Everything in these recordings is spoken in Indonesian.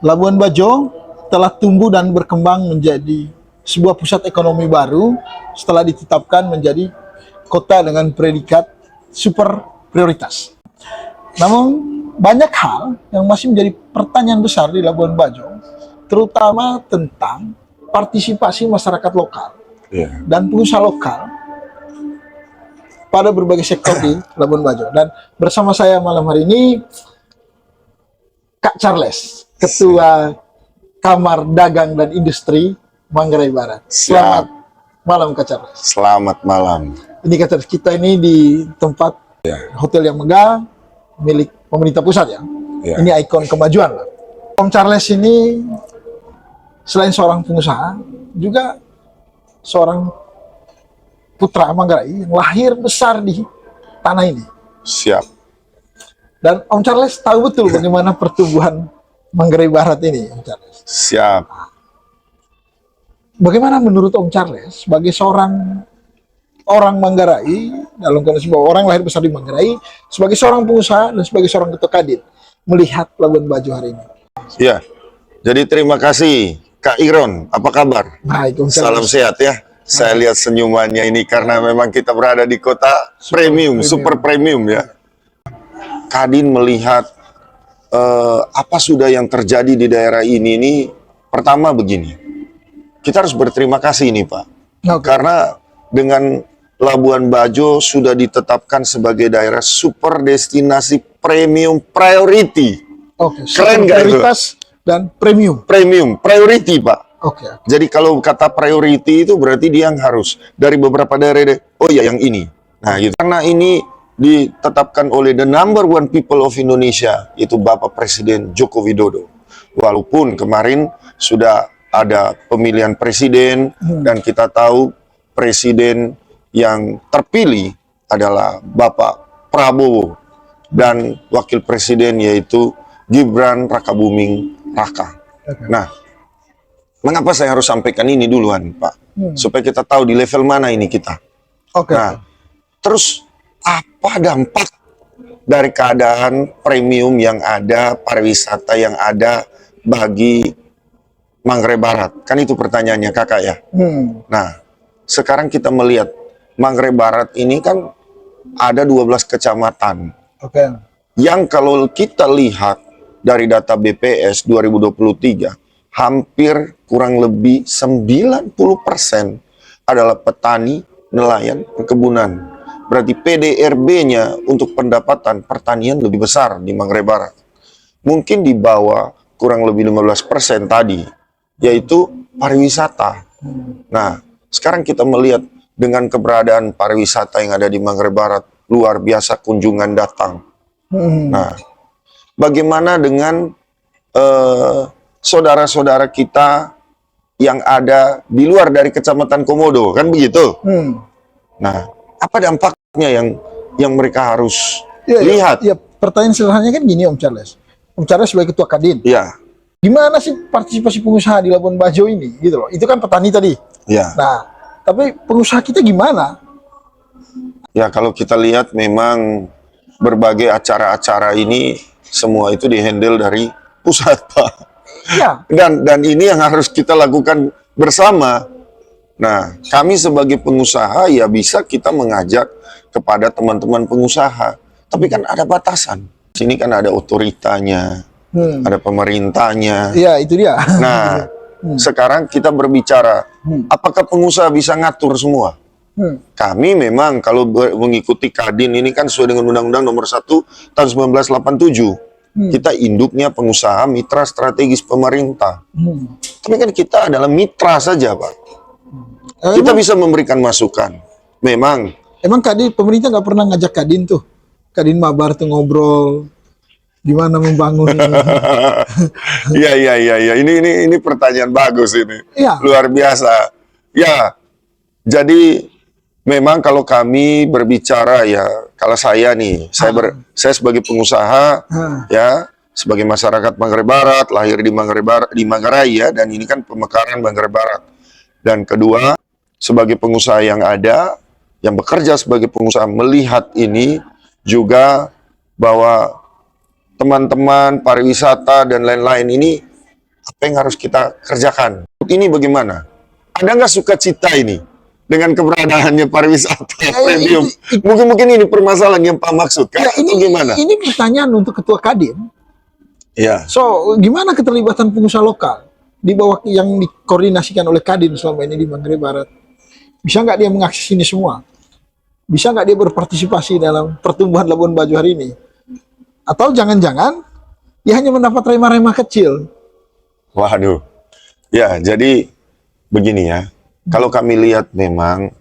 Labuan Bajo telah tumbuh dan berkembang menjadi sebuah pusat ekonomi baru setelah ditetapkan menjadi kota dengan predikat super prioritas. Namun banyak hal yang masih menjadi pertanyaan besar di Labuan Bajo, terutama tentang partisipasi masyarakat lokal dan pengusaha lokal pada berbagai sektor di Labuan Bajo. Dan bersama saya malam hari ini Kak Charles, Ketua Kamar Dagang dan Industri Manggarai Barat. Selamat malam Kak Charles. Selamat malam. Ini Kak Charles, kita ini di tempat hotel yang megah milik pemerintah pusat ya. Ini ikon kemajuan lah. Om Charles ini selain seorang pengusaha, juga seorang putra Manggarai yang lahir besar di tanah ini. Siap. Dan Om Charles tahu betul bagaimana pertumbuhan Manggarai Barat ini, Om Charles. Siap. Bagaimana menurut Om Charles sebagai seorang orang Manggarai, dalam kondisi bahwa orang lahir besar di Manggarai, sebagai seorang pengusaha dan sebagai seorang ketua Kadin, melihat Labuan Bajo hari ini? Ya. Jadi terima kasih Kak Iron. Apa kabar? Baik, Om Charles. Salam sehat ya. Saya lihat senyumannya ini karena memang kita berada di kota premium, super premium ya. Kadin melihat apa sudah yang terjadi di daerah ini pertama begini, kita harus berterima kasih nih Pak, karena dengan Labuan Bajo sudah ditetapkan sebagai daerah super destinasi premium priority. Keren nggak itu? Prioritas dan premium. Premium priority Pak. Jadi Jadi kalau kata priority itu berarti dia yang harus dari beberapa daerah, oh ya yang ini. Nah gitu. Karena ini ditetapkan oleh the number one people of Indonesia, yaitu Bapak Presiden Joko Widodo. Walaupun kemarin sudah ada pemilihan presiden dan kita tahu presiden yang terpilih adalah Bapak Prabowo dan wakil presiden yaitu Gibran Rakabuming Raka. Nah, mengapa saya harus sampaikan ini duluan Pak? Supaya kita tahu di level mana ini kita. Nah, terus apa dampak dari keadaan premium yang ada, pariwisata yang ada bagi Manggarai Barat? Kan itu pertanyaannya kakak ya. Nah, sekarang kita melihat Manggarai Barat ini kan ada 12 kecamatan. Yang kalau kita lihat dari data BPS 2023, hampir kurang lebih 90% adalah petani, nelayan, perkebunan. Berarti PDRB-nya untuk pendapatan pertanian lebih besar di Manggarai Barat. Mungkin di bawah kurang lebih 15% tadi, yaitu pariwisata. Nah, sekarang kita melihat dengan keberadaan pariwisata yang ada di Manggarai Barat, luar biasa kunjungan datang. Nah, bagaimana dengan saudara-saudara kita yang ada di luar dari Kecamatan Komodo, kan begitu? Nah, apa dampaknya yang mereka harus lihat? Ya, pertanyaan sederhananya kan gini Om Charles. Om Charles sebagai ketua Kadin. Ya. Gimana sih partisipasi pengusaha di Labuan Bajo ini? Gitu loh. Itu kan petani tadi. Ya. Nah, tapi pengusaha kita gimana? Ya, kalau kita lihat memang berbagai acara-acara ini semua itu dihandle dari pusat, Pak. Ya. Dan ini yang harus kita lakukan bersama. Nah, kami sebagai pengusaha ya bisa kita mengajak kepada teman-teman pengusaha. Tapi kan ada batasan. Sini kan ada otoritanya, ada pemerintahnya. Iya, itu dia. Nah, sekarang kita berbicara, apakah pengusaha bisa ngatur semua? Kami memang kalau mengikuti Kadin ini kan sesuai dengan Undang-Undang Nomor 1 tahun 1987. Kita induknya pengusaha mitra strategis pemerintah. Tapi kan kita adalah mitra saja, Pak. Kita bisa memberikan masukan. Emang Kadin, pemerintah nggak pernah ngajak Kadin tuh. Kadin Mabar tuh ngobrol gimana membangun. Iya. Ini pertanyaan bagus ini. Ya. Luar biasa. Ya. Jadi memang kalau kami berbicara ya, kalau saya nih, saya sebagai pengusaha ya, sebagai masyarakat Manggarai Barat, lahir di Manggarai ya, dan ini kan pemekaran Manggarai Barat. Dan kedua, sebagai pengusaha yang ada, yang bekerja sebagai pengusaha, melihat ini juga bahwa teman-teman pariwisata dan lain-lain ini apa yang harus kita kerjakan. Ini bagaimana? Ada nggak sukacita ini dengan keberadaannya pariwisata premium? Mungkin ini permasalahan yang Pak maksudkan, Ya, atau gimana? ini pertanyaan untuk Ketua Kadin. Ya, So, gimana keterlibatan pengusaha lokal di bawah yang dikoordinasikan oleh Kadin selama ini di Manggarai Barat? Bisa nggak dia mengakses ini semua? Bisa nggak dia berpartisipasi dalam pertumbuhan Labuan Bajo hari ini? Atau jangan-jangan dia hanya mendapat remah-remah kecil? waduh. Ya, jadi begini ya. Kalau kami lihat memang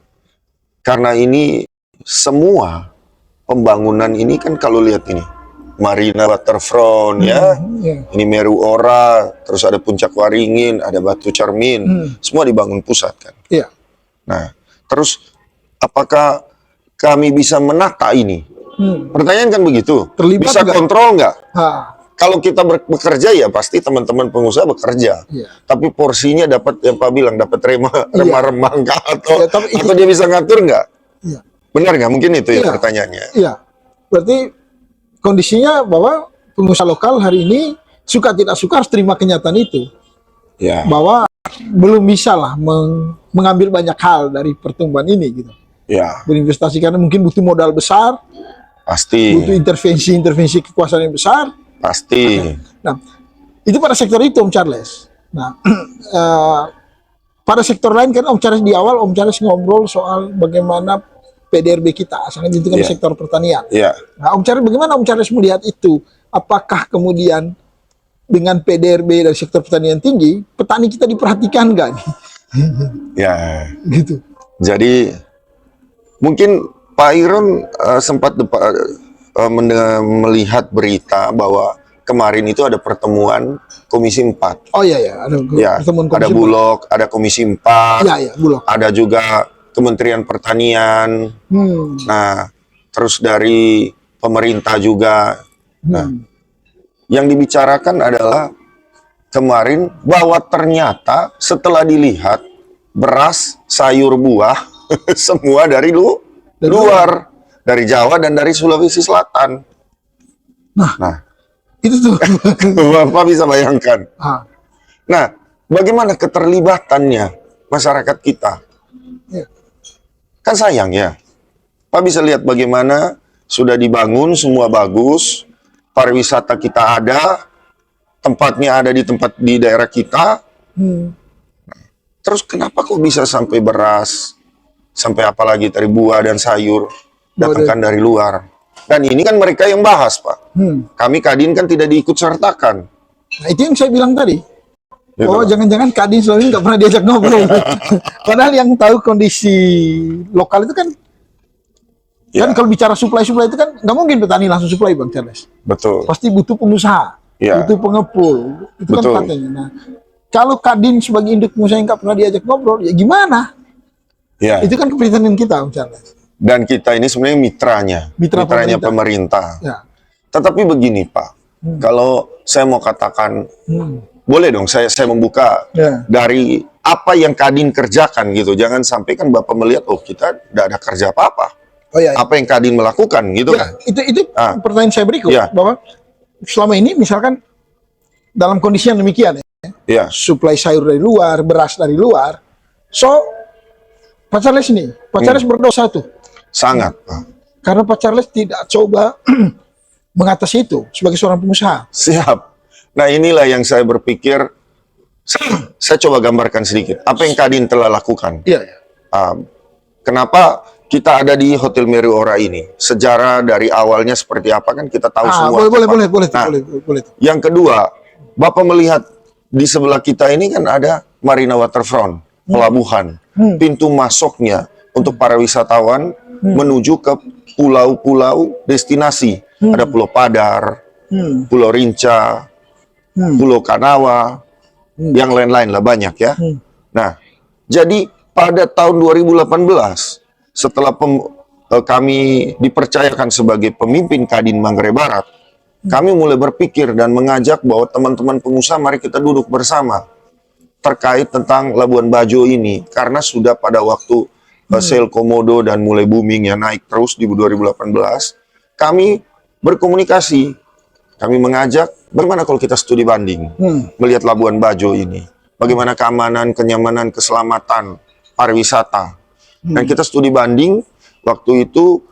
karena ini semua pembangunan ini kan kalau lihat ini Marina Waterfront ya, Ya. ini Meru Ora, terus ada Puncak Waringin, ada Batu Cermin, semua dibangun pusat kan. Iya. Nah, terus apakah kami bisa menata ini? Pertanyaan kan begitu. Terlibat Bisa nggak? kontrol nggak? Ha. Kalau kita bekerja ya pasti teman-teman pengusaha bekerja. Iya. Tapi porsinya dapat yang Pak bilang dapat remah-remah nggak atau Iya, tapi atau dia bisa ngatur nggak? Iya. Benar nggak? Mungkin itu ya Iya. pertanyaannya. Iya. Berarti kondisinya bahwa pengusaha lokal hari ini suka tidak suka harus terima kenyataan itu. Ya, Bahwa belum bisa lah mengambil banyak hal dari pertumbuhan ini gitu. ya Berinvestasi karena mungkin butuh modal besar, pasti, butuh intervensi kekuasaan yang besar. pasti. Nah, itu pada sektor itu Om Charles. Nah, pada sektor lain kan Om Charles di awal Om Charles ngobrol soal bagaimana PDRB kita, sangat itu kan Iya. sektor pertanian. Ya, Nah, Om Charles bagaimana Om Charles melihat itu? Apakah kemudian dengan PDRB dari sektor pertanian tinggi, petani kita diperhatikan nggak nih? ya. Gitu. Jadi mungkin Pak Iron sempat melihat berita bahwa kemarin itu ada pertemuan Komisi 4. Oh iya ya, ada Ya, pertemuan ada komisi. Bulog, ada Komisi 4, Iya ya, Bulog. ada juga Kementerian Pertanian. Nah, terus dari pemerintah juga. Nah, yang dibicarakan adalah kemarin bahwa ternyata setelah dilihat beras, sayur, buah semua dari luar, dari Jawa dan dari Sulawesi Selatan. Nah, Itu tuh. Bapak bisa bayangkan. Ah, Nah, bagaimana keterlibatannya masyarakat kita? iya. Kan sayang ya. Pak bisa lihat bagaimana sudah dibangun semua bagus, pariwisata kita ada, tempatnya ada di daerah kita. Terus kenapa kok bisa sampai beras, sampai apalagi dari buah dan sayur datangkan dari luar? Dan ini kan mereka yang bahas, Pak. Kami Kadin kan tidak diikut sertakan. Nah, itu yang saya bilang tadi. Gitu. Oh, jangan-jangan Kadin selama ini nggak pernah diajak ngobrol. Padahal yang tahu kondisi lokal itu kan, Ya, kalau bicara supply itu kan nggak mungkin petani langsung supply Bang Charles. betul. Pasti butuh pengusaha, Ya. butuh pengepul. Itu Betul. kan katanya. Nah, kalau Kadin sebagai induk pengusaha yang nggak pernah diajak ngobrol, ya gimana? Ya. Itu kan keprihatinan kita, Bang Charles. Dan kita ini sebenarnya mitranya pemerintah. pemerintah. Ya. Tetapi begini, Pak. Kalau saya mau katakan, boleh dong saya membuka Ya. dari apa yang Kadin kerjakan gitu. Jangan sampai kan Bapak melihat, oh kita tidak ada kerja apa-apa. Oh ya. Apa yang Kadin melakukan gitu Ya, kan? itu Ah. pertanyaan saya berikut, Ya. bahwa selama ini misalkan dalam kondisi yang demikian ya, Ya, suplai sayur dari luar, beras dari luar, so Pak Charles ini, Pak Charles berdosa tuh, sangat, Pak. karena Pak Charles tidak coba mengatasi itu sebagai seorang pengusaha. Siap. Nah inilah yang saya berpikir, saya coba gambarkan sedikit. Apa yang Kadin telah lakukan. Iya. Kenapa kita ada di Hotel Meru Ora ini? Sejarah dari awalnya seperti apa kan kita tahu semua. Boleh, Nah, boleh. yang kedua, Bapak melihat di sebelah kita ini kan ada Marina Waterfront, pelabuhan. Pintu masuknya untuk para wisatawan menuju ke pulau-pulau destinasi. Ada Pulau Padar, Pulau Rinca, Pulau Kanawa, yang lain-lain lah banyak ya. Nah, jadi pada tahun 2018, setelah kami dipercayakan sebagai pemimpin Kadin Manggarai Barat, kami mulai berpikir dan mengajak bahwa teman-teman pengusaha mari kita duduk bersama terkait tentang Labuan Bajo ini, karena sudah pada waktu sale komodo dan mulai booming ya, naik terus di 2018, kami berkomunikasi kami mengajak, bagaimana kalau kita studi banding, melihat Labuan Bajo ini, bagaimana keamanan, kenyamanan, keselamatan, pariwisata. Dan kita studi banding, waktu itu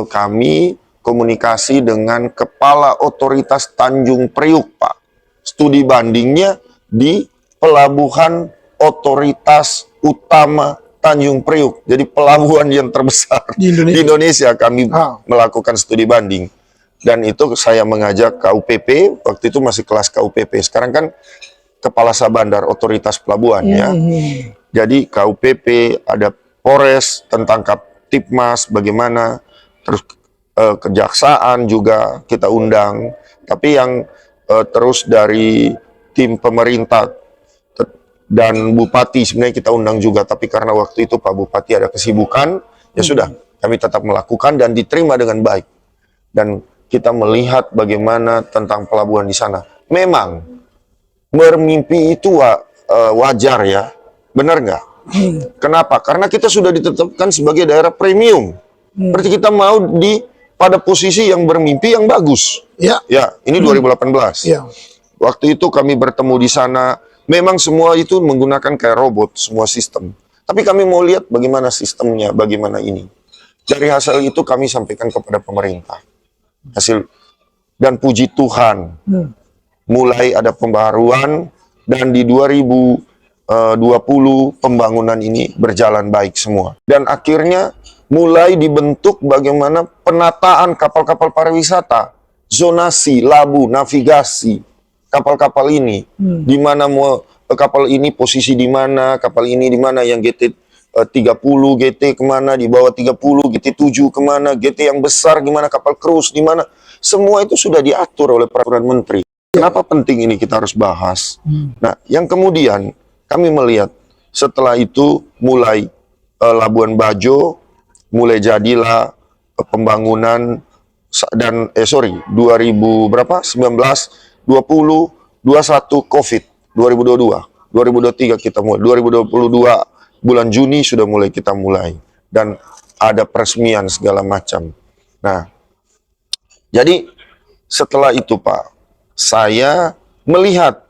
kami komunikasi dengan Kepala Otoritas Tanjung Priuk, Pak. Studi bandingnya di Pelabuhan Otoritas Utama Tanjung Priuk. Jadi pelabuhan yang terbesar di Indonesia kami melakukan studi banding. Dan itu saya mengajak KUPP, waktu itu masih kelas KUPP. Sekarang kan Kepala Sabandar Otoritas Pelabuhan ya. Jadi KUPP, ada Polres, tentang Kaptipmas, bagaimana, terus kejaksaan juga kita undang. Tapi yang terus dari tim pemerintah dan Bupati sebenarnya kita undang juga, tapi karena waktu itu Pak Bupati ada kesibukan, ya sudah, kami tetap melakukan dan diterima dengan baik. Dan kita melihat bagaimana tentang pelabuhan di sana. Memang bermimpi itu wajar ya, benar nggak? Kenapa? Karena kita sudah ditetapkan sebagai daerah premium. Berarti kita mau pada posisi yang bermimpi yang bagus. Ya, ini 2018. Waktu itu kami bertemu di sana. Memang semua itu menggunakan kayak robot, semua sistem. Tapi kami mau lihat bagaimana sistemnya, bagaimana ini. Dari hasil itu kami sampaikan kepada pemerintah. Hasil dan puji Tuhan, mulai ada pembaharuan dan di 2020 pembangunan ini berjalan baik semua. Dan akhirnya mulai dibentuk bagaimana penataan kapal-kapal pariwisata, zonasi, labu, navigasi. Kapal-kapal ini, di mana mau kapal ini posisi di mana, kapal ini di mana, yang GT 30, GT kemana, di bawah 30, GT 7 kemana, GT yang besar gimana, kapal cruise di mana, semua itu sudah diatur oleh peraturan menteri. Kenapa penting ini kita harus bahas? Nah, yang kemudian kami melihat setelah itu mulai Labuan Bajo, mulai jadilah pembangunan dan 2000 berapa? 19 20, 21 COVID, 2022, 2023 kita mulai, 2022 bulan Juni sudah mulai kita mulai, dan ada peresmian segala macam. Nah, jadi setelah itu Pak, saya melihat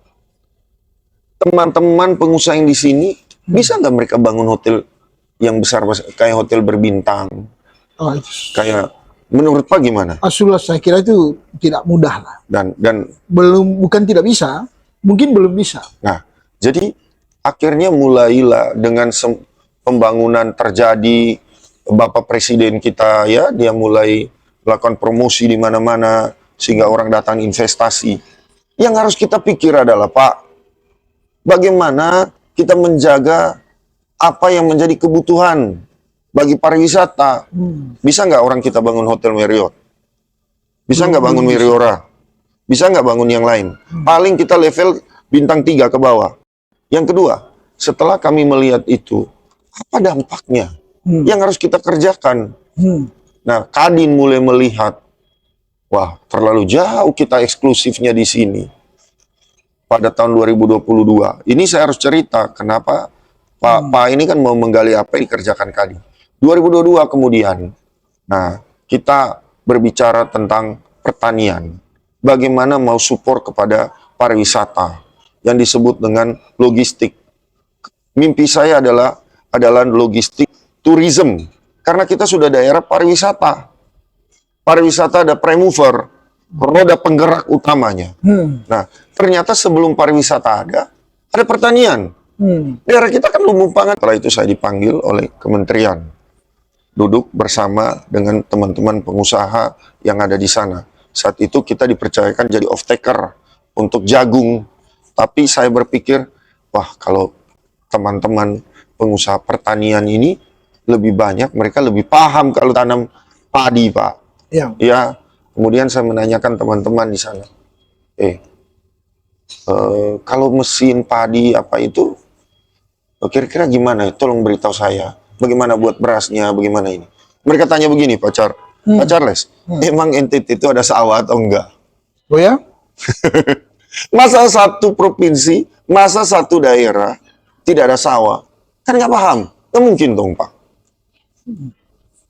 teman-teman pengusaha yang di sini, bisa nggak mereka bangun hotel yang besar, kayak hotel berbintang, kayak menurut Pak gimana? Saya kira itu tidak mudah lah. Dan bukan tidak bisa, mungkin belum bisa. Nah, jadi akhirnya mulailah dengan pembangunan terjadi. Bapak Presiden kita ya, dia mulai melakukan promosi di mana-mana sehingga orang datang investasi. Yang harus kita pikir adalah Pak, bagaimana kita menjaga apa yang menjadi kebutuhan bagi pariwisata. Bisa nggak orang kita bangun hotel Marriott? Bisa nggak bangun Meriora? Bisa nggak bangun yang lain? Paling kita level bintang 3 ke bawah. Yang kedua, setelah kami melihat itu, apa dampaknya yang harus kita kerjakan? Nah, Kadin mulai melihat, wah, terlalu jauh kita eksklusifnya di sini. Pada tahun 2022, ini saya harus cerita kenapa Pak ini kan mau menggali apa yang dikerjakan Kadin. 2022 kemudian, nah kita berbicara tentang pertanian. Bagaimana mau support kepada pariwisata yang disebut dengan logistik. Mimpi saya adalah logistik tourism. Karena kita sudah daerah pariwisata. Pariwisata ada prime mover, roda penggerak utamanya. Nah, ternyata sebelum pariwisata ada pertanian. Daerah kita kan lumbung pangan. Setelah itu saya dipanggil oleh kementerian. Duduk bersama dengan teman-teman pengusaha yang ada di sana. Saat itu kita dipercayakan jadi off-taker untuk jagung. Tapi saya berpikir, wah kalau teman-teman pengusaha pertanian ini lebih banyak, mereka lebih paham kalau tanam padi, Pak. Ya, kemudian saya menanyakan teman-teman di sana, kalau mesin padi apa itu, kira-kira gimana? Tolong beritahu saya. Bagaimana buat berasnya, bagaimana ini? Mereka tanya begini, Pak Charles, emang NTT itu ada sawah atau enggak? Oh ya? Masa satu provinsi, masa satu daerah tidak ada sawah? Kan nggak paham. Nggak mungkin dong, Pak.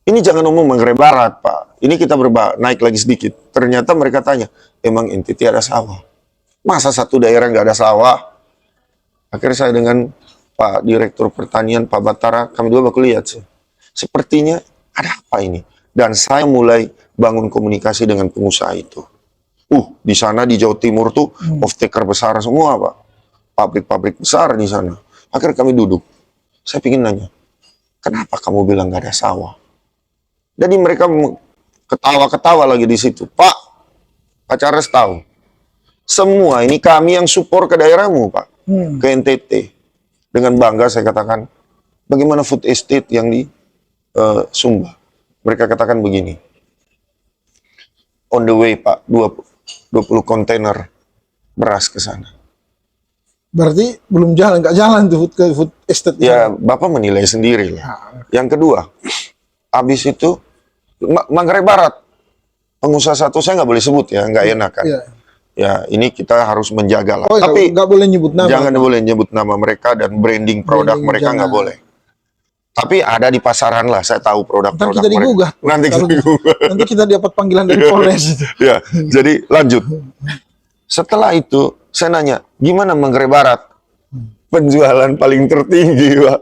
Ini jangan ngomong Manggarai Barat, Pak. Ini kita naik lagi sedikit. Ternyata mereka tanya, emang NTT ada sawah? Masa satu daerah nggak ada sawah? Akhirnya saya dengan Pak Direktur Pertanian, Pak Batara, kami dua baku lihat sih. Sepertinya ada apa ini? Dan saya mulai bangun komunikasi dengan pengusaha itu. Di sana di Jawa Timur tuh off-taker besar semua, Pak. Pabrik-pabrik besar di sana. Akhirnya kami duduk. Saya ingin nanya, kenapa kamu bilang nggak ada sawah? Jadi mereka ketawa-ketawa lagi di situ. Pak Charles tahu. Semua ini kami yang support ke daerahmu, Pak. Ke NTT. Dengan bangga saya katakan, bagaimana food estate yang di Sumba? Mereka katakan begini. On the way, Pak, 20 kontainer beras ke sana. Berarti belum jalan, nggak jalan tuh food estate. Ya, Bapak menilai sendiri lah. Yang kedua, habis itu, Manggarai Barat. Pengusaha satu saya nggak boleh sebut ya, nggak enak kan. Ya, ini kita harus menjaga lah. Tapi nggak boleh nyebut nama. Jangan boleh nyebut nama mereka dan branding produk mereka nggak boleh. Tapi ada di pasaran lah, saya tahu produk-produk kita digugah. Nanti kita digugah. Nanti kita dapat panggilan dari Polres. Ya, jadi lanjut. Setelah itu, saya nanya, gimana Manggarai Barat? Penjualan paling tertinggi, Pak.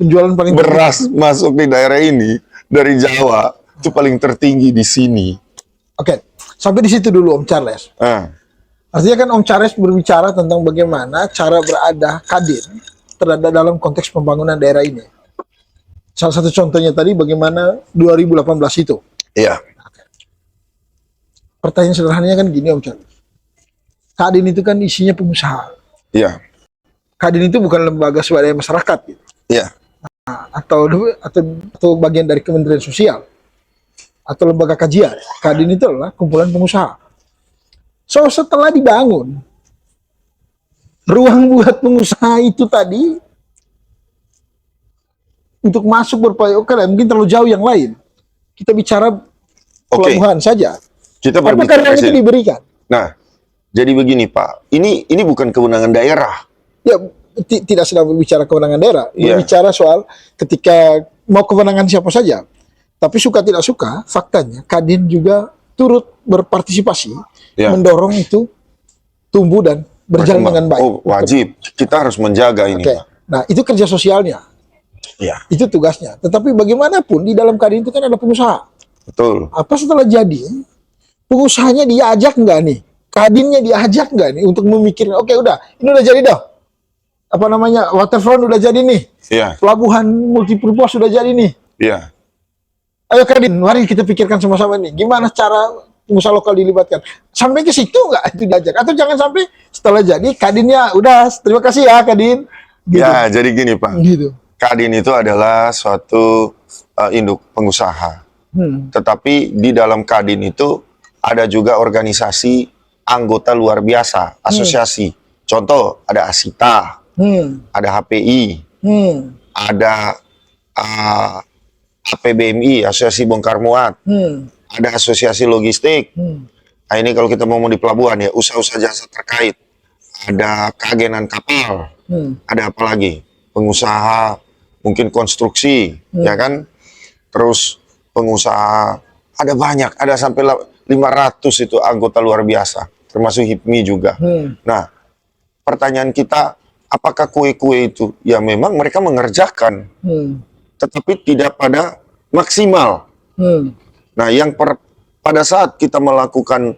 Penjualan paling beras masuk di daerah ini dari Jawa itu paling tertinggi di sini. Oke, sampai di situ dulu Om Charles. Artinya kan Om Charles berbicara tentang bagaimana cara berada Kadin terhadap dalam konteks pembangunan daerah ini. Salah satu contohnya tadi bagaimana 2018 itu. Iya. Pertanyaan sederhananya kan gini Om Charles. Kadin itu kan isinya pengusaha. Iya. Kadin itu bukan lembaga swadaya masyarakat gitu. Iya. Atau bagian dari Kementerian Sosial atau lembaga kajian. Kadin itu adalah kumpulan pengusaha. So setelah dibangun ruang buat pengusaha itu tadi untuk masuk berupaya, mungkin terlalu jauh yang lain. Kita bicara pelabuhan saja. Kita tapi karena itu diberikan. Nah, jadi begini Pak, ini bukan kewenangan daerah. Ya, tidak sedang berbicara kewenangan daerah, berbicara soal ketika mau kewenangan siapa saja. Tapi suka tidak suka, faktanya Kadin juga turut berpartisipasi mendorong itu tumbuh dan berjalan dengan baik. Oh, wajib. Kita harus menjaga ini, Pak. Nah, itu kerja sosialnya. Ya. Itu tugasnya. Tetapi bagaimanapun di dalam Kadin itu kan ada pengusaha. Betul. Apa setelah jadi, pengusahanya diajak nggak nih? Kadinnya diajak nggak nih untuk memikirkan, oke udah, ini udah jadi dah. Apa namanya, waterfront udah jadi nih. Iya. Pelabuhan multipurpose sudah jadi nih. Iya. Ayo Kadin, mari kita pikirkan sama-sama nih. Gimana cara pengusaha lokal dilibatkan? Sampai ke situ nggak itu diajak? Atau jangan sampai setelah jadi Kadinnya udah, terima kasih ya Kadin. Gitu. Ya, jadi gini Pak. Gitu. Kadin itu adalah suatu induk pengusaha. Tetapi di dalam Kadin itu ada juga organisasi anggota luar biasa, asosiasi. Contoh, ada ASITA, ada HPI, ada APBMI, Asosiasi Bongkar Muat, ada Asosiasi Logistik. Nah, ini kalau kita mau di pelabuhan ya, usaha-usaha jasa terkait. Ada keagenan kapal, ada apa lagi? Pengusaha mungkin konstruksi, ya kan? Terus pengusaha, ada banyak, ada sampai 500 itu anggota luar biasa, termasuk HIPMI juga. Nah, pertanyaan kita, apakah kue-kue itu? Ya memang mereka mengerjakan, tetapi tidak pada maksimal. Nah, yang pada saat kita melakukan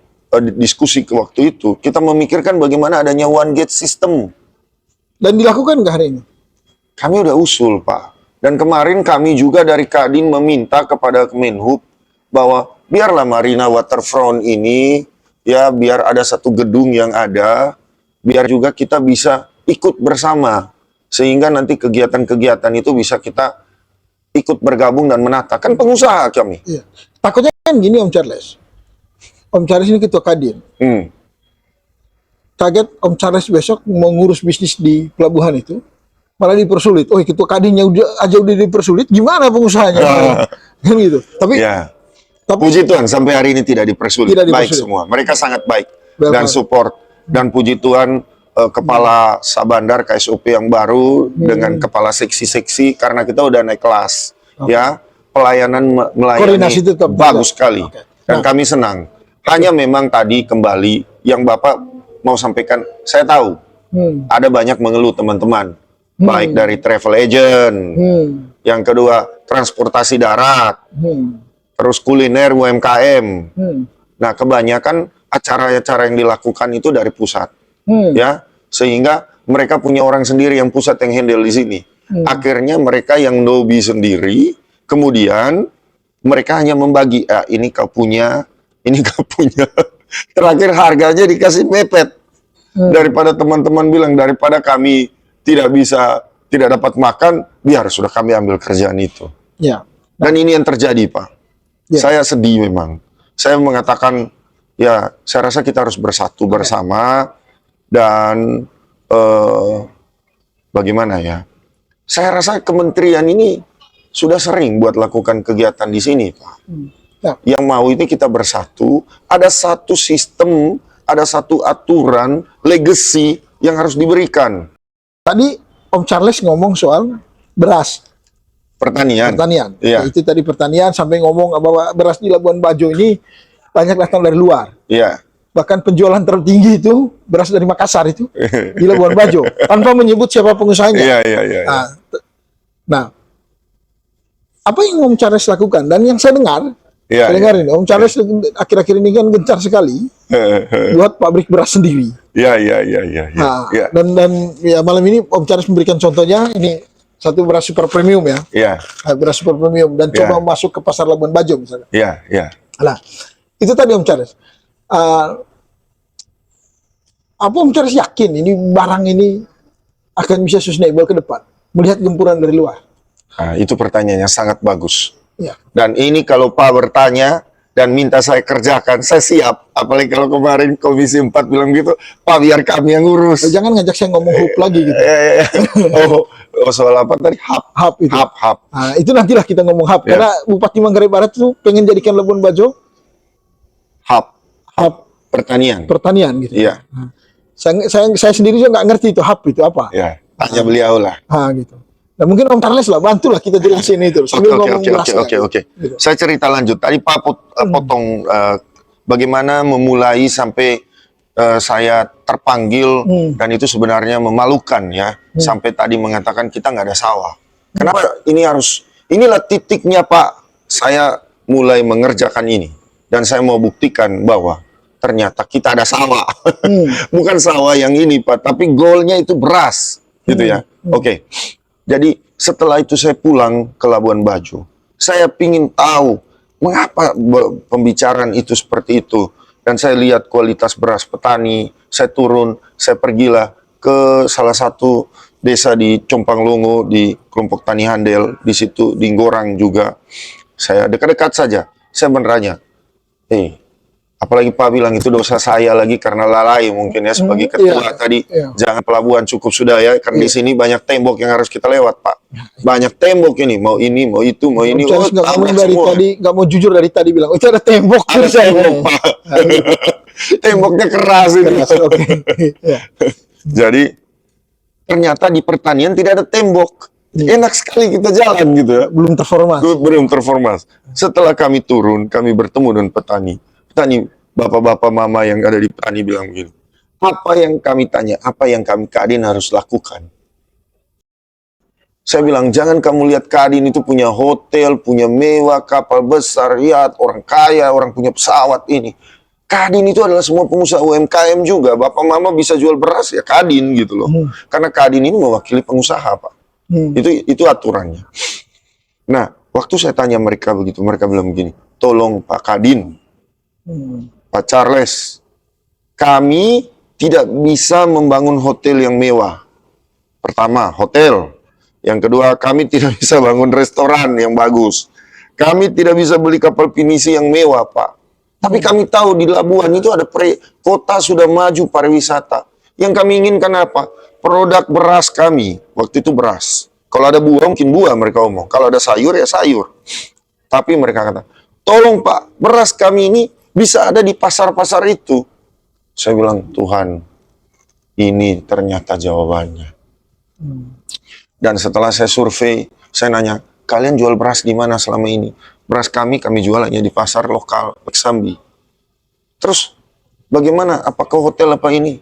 diskusi ke waktu itu, kita memikirkan bagaimana adanya one gate system. Dan dilakukan nggak hari ini? Kami udah usul, Pak. Dan kemarin kami juga dari Kadin meminta kepada Kemenhub bahwa biarlah Marina Waterfront ini, ya biar ada satu gedung yang ada, biar juga kita bisa ikut bersama. Sehingga nanti kegiatan-kegiatan itu bisa kita ikut bergabung dan menata. Kan pengusaha kami. Iya. Takutnya kan gini Om Charles. Om Charles ini ketua Kadin. Kaget Om Charles besok mau ngurus bisnis di pelabuhan itu, malah dipersulit. Oh, ketua Kadinnya udah dipersulit, gimana pengusahanya? Kan gitu. Tapi, puji Tuhan sampai hari ini tidak dipersulit. Baik semua. Mereka sangat baik dan support. Dan puji Tuhan kepala Sabandar KSOP yang baru dengan kepala seksi-seksi, karena kita udah naik kelas. Ya, pelayanan melayani koordinasi tetap bagus sekali. Dan Nah, kami senang. Hanya memang tadi kembali yang Bapak mau sampaikan, saya tahu ada banyak mengeluh teman-teman, baik dari travel agent, yang kedua transportasi darat, terus kuliner UMKM. Nah, kebanyakan acara-acara yang dilakukan itu dari pusat, ya, sehingga mereka punya orang sendiri yang pusat yang handle di sini. Akhirnya mereka yang lobby sendiri, kemudian mereka hanya membagi, ini kau punya, ini kau punya. Terakhir harganya dikasih mepet. Daripada teman-teman bilang, daripada kami tidak dapat makan, biar sudah kami ambil kerjaan itu. Ya. Dan ini yang terjadi, Pak. Ya. Saya sedih memang. Saya mengatakan, ya, saya rasa kita harus bersatu bersama dan bagaimana ya? Saya rasa kementerian ini sudah sering buat lakukan kegiatan di sini, Pak. Ya. Yang mau itu kita bersatu, ada satu sistem, ada satu aturan, legacy yang harus diberikan. Tadi Om Charles ngomong soal beras. Pertanian. Ya. Itu tadi pertanian, sampai ngomong bahwa beras di Labuan Bajo ini banyak datang dari luar. Iya. Bahkan penjualan tertinggi itu beras dari Makassar itu di Labuan Bajo, tanpa menyebut siapa pengusahanya. Iya. Nah, apa yang Om Charles lakukan? Dan yang saya dengar, ini Om Charles akhir-akhir ini kan gencar sekali buat pabrik beras sendiri. Iya. Nah, dan ya malam ini Om Charles memberikan contohnya, ini satu beras super premium ya. Iya. Beras super premium dan coba masuk ke pasar Labuan Bajo misalnya. Iya. Nah, itu tadi Om Charles. Apa Om Charles yakin ini barang ini akan bisa sustainable ke depan melihat gempuran dari luar? Nah, itu pertanyaannya sangat bagus. Ya. Dan ini kalau Pak bertanya dan minta saya kerjakan, saya siap. Apalagi kalau kemarin Komisi 4 bilang gitu, Pak biar kami yang ngurus. Jangan ngajak saya ngomong HUP lagi gitu. Oh, soal apa tadi? HAP itu. HAP. Nah, itu nantilah kita ngomong HAP. Karena Bupati Manggarai Barat tuh pengen jadikan Labuan Bajo HAP pertanian gitu. Iya. Nah, saya sendiri juga nggak ngerti itu HAP itu apa. Ya, tanya beliau lah. Gitu. Nah, mungkin Om Charles lah, bantulah kita jelasin itu. Oke. Gitu. Saya cerita lanjut. Tadi Pak potong bagaimana memulai sampai saya terpanggil dan itu sebenarnya memalukan ya. Sampai tadi mengatakan kita nggak ada sawah. Kenapa inilah titiknya Pak. Saya mulai mengerjakan ini dan saya mau buktikan bahwa ternyata kita ada sawah. Bukan sawah yang ini Pak, tapi goalnya itu beras gitu ya. Oke. Jadi setelah itu saya pulang ke Labuan Bajo. Saya ingin tahu mengapa pembicaraan itu seperti itu. Dan saya lihat kualitas beras petani. Saya turun, saya pergilah ke salah satu desa di Compang Longo, di kelompok Tani Handel, di situ di Gorang juga. Saya dekat-dekat saja. Saya bertanya, apalagi Pak bilang itu dosa saya lagi karena lalai mungkin ya sebagai ketua tadi. Jangan pelabuhan cukup sudah ya, karena di sini banyak tembok yang harus kita lewat Pak. Banyak tembok ini, mau itu, mau ini. Nggak mau jujur dari tadi bilang, itu ada tembok. Ada tembok Pak. Temboknya keras itu. Jadi ternyata di pertanian tidak ada tembok. Enak sekali kita jalan gitu ya. Belum terformasi. Setelah kami turun, kami bertemu dengan petani, bapak-bapak mama yang ada di petani bilang begini, apa yang kami tanya, apa yang kami Kadin harus lakukan? Saya bilang, jangan kamu lihat Kadin itu punya hotel, punya mewah, kapal besar, yacht, orang kaya, orang punya pesawat ini. Kadin itu adalah semua pengusaha UMKM juga. Bapak mama bisa jual beras ya Kadin gitu loh. Karena Kadin ini mewakili pengusaha Pak. Itu aturannya. Nah, waktu saya tanya mereka begitu, mereka bilang begini, tolong Pak Kadin, Pak Charles, kami tidak bisa membangun hotel yang mewah. Pertama, hotel. Yang kedua, kami tidak bisa bangun restoran yang bagus. Kami tidak bisa beli kapal pinisi yang mewah, Pak. Tapi kami tahu di Labuan itu ada kota sudah maju pariwisata. Yang kami inginkan apa? Produk beras kami. Waktu itu beras. Kalau ada buah, mungkin buah mereka omong. Kalau ada sayur, ya sayur. Tapi mereka kata, tolong Pak, beras kami ini bisa ada di pasar-pasar itu. Saya bilang, Tuhan, ini ternyata jawabannya. Dan setelah saya survei, saya nanya, kalian jual beras di mana selama ini? Beras kami jual hanya di pasar lokal Peksambi. Terus bagaimana? Apakah hotel apa ini?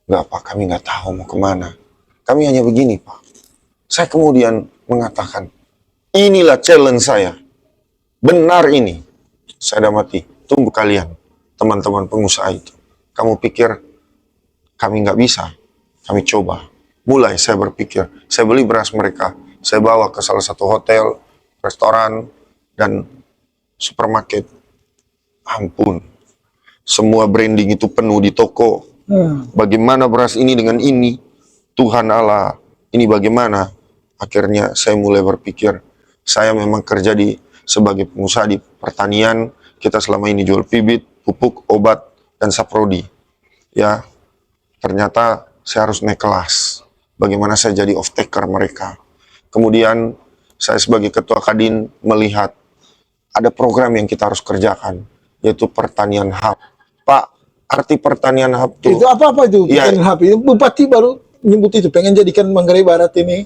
Nggak Pak, kami nggak tahu mau kemana. Kami hanya begini Pak. Saya kemudian mengatakan, inilah challenge saya. Benar ini. Saya mati. Tunggu kalian, teman-teman pengusaha itu. Kamu pikir kami nggak bisa? Kami coba. Mulai saya berpikir, saya beli beras mereka. Saya bawa ke salah satu hotel, restoran, dan supermarket. Ampun. Semua branding itu penuh di toko. Bagaimana beras ini dengan ini? Tuhan Allah, ini bagaimana? Akhirnya saya mulai berpikir, saya memang kerja sebagai pengusaha di pertanian. Kita selama ini jual bibit, pupuk, obat, dan saprodi. Ya, ternyata saya harus naik kelas. Bagaimana saya jadi off-taker mereka. Kemudian saya sebagai ketua Kadin melihat ada program yang kita harus kerjakan, yaitu pertanian hub. Pak, arti pertanian hub itu apa itu? Ya. Pertanian hub itu Bupati baru nyebut itu, pengen jadikan Manggarai Barat ini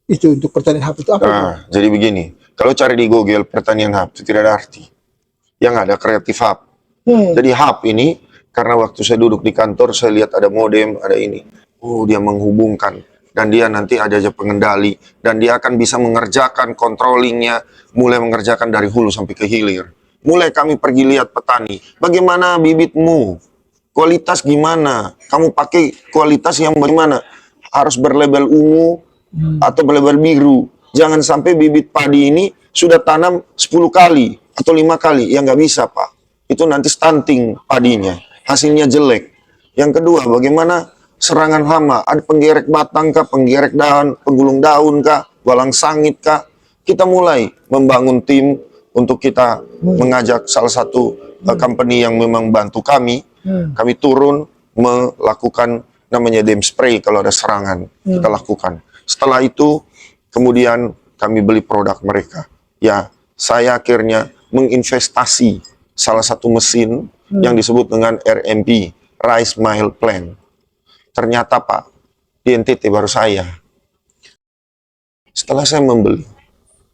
itu untuk pertanian hub itu apa? Nah, jadi begini, kalau cari di Google pertanian hub itu tidak ada arti. Yang ada kreatif hub. Jadi hub ini, karena waktu saya duduk di kantor, saya lihat ada modem, ada ini. Oh, dia menghubungkan. Dan dia nanti ada aja pengendali. Dan dia akan bisa mengerjakan controllingnya, mulai mengerjakan dari hulu sampai ke hilir. Mulai kami pergi lihat petani, bagaimana bibitmu? Kualitas gimana? Kamu pakai kualitas yang bagaimana? Harus berlabel ungu atau berlabel biru. Jangan sampai bibit padi ini sudah tanam 10 kali atau 5 kali. Ya nggak bisa, Pak. Itu nanti stunting padinya. Hasilnya jelek. Yang kedua, bagaimana serangan hama? Ada penggerek batang kah, penggerek daun, penggulung daun kah, walang sangit kah? Kita mulai membangun tim untuk kita mengajak salah satu company yang memang bantu kami. Kami turun melakukan namanya dem spray kalau ada serangan. Kita lakukan. Setelah itu, kemudian kami beli produk mereka. Ya, saya akhirnya menginvestasi salah satu mesin yang disebut dengan RMP, Rice Mile Plant. Ternyata Pak, di NTT baru saya. Setelah saya membeli,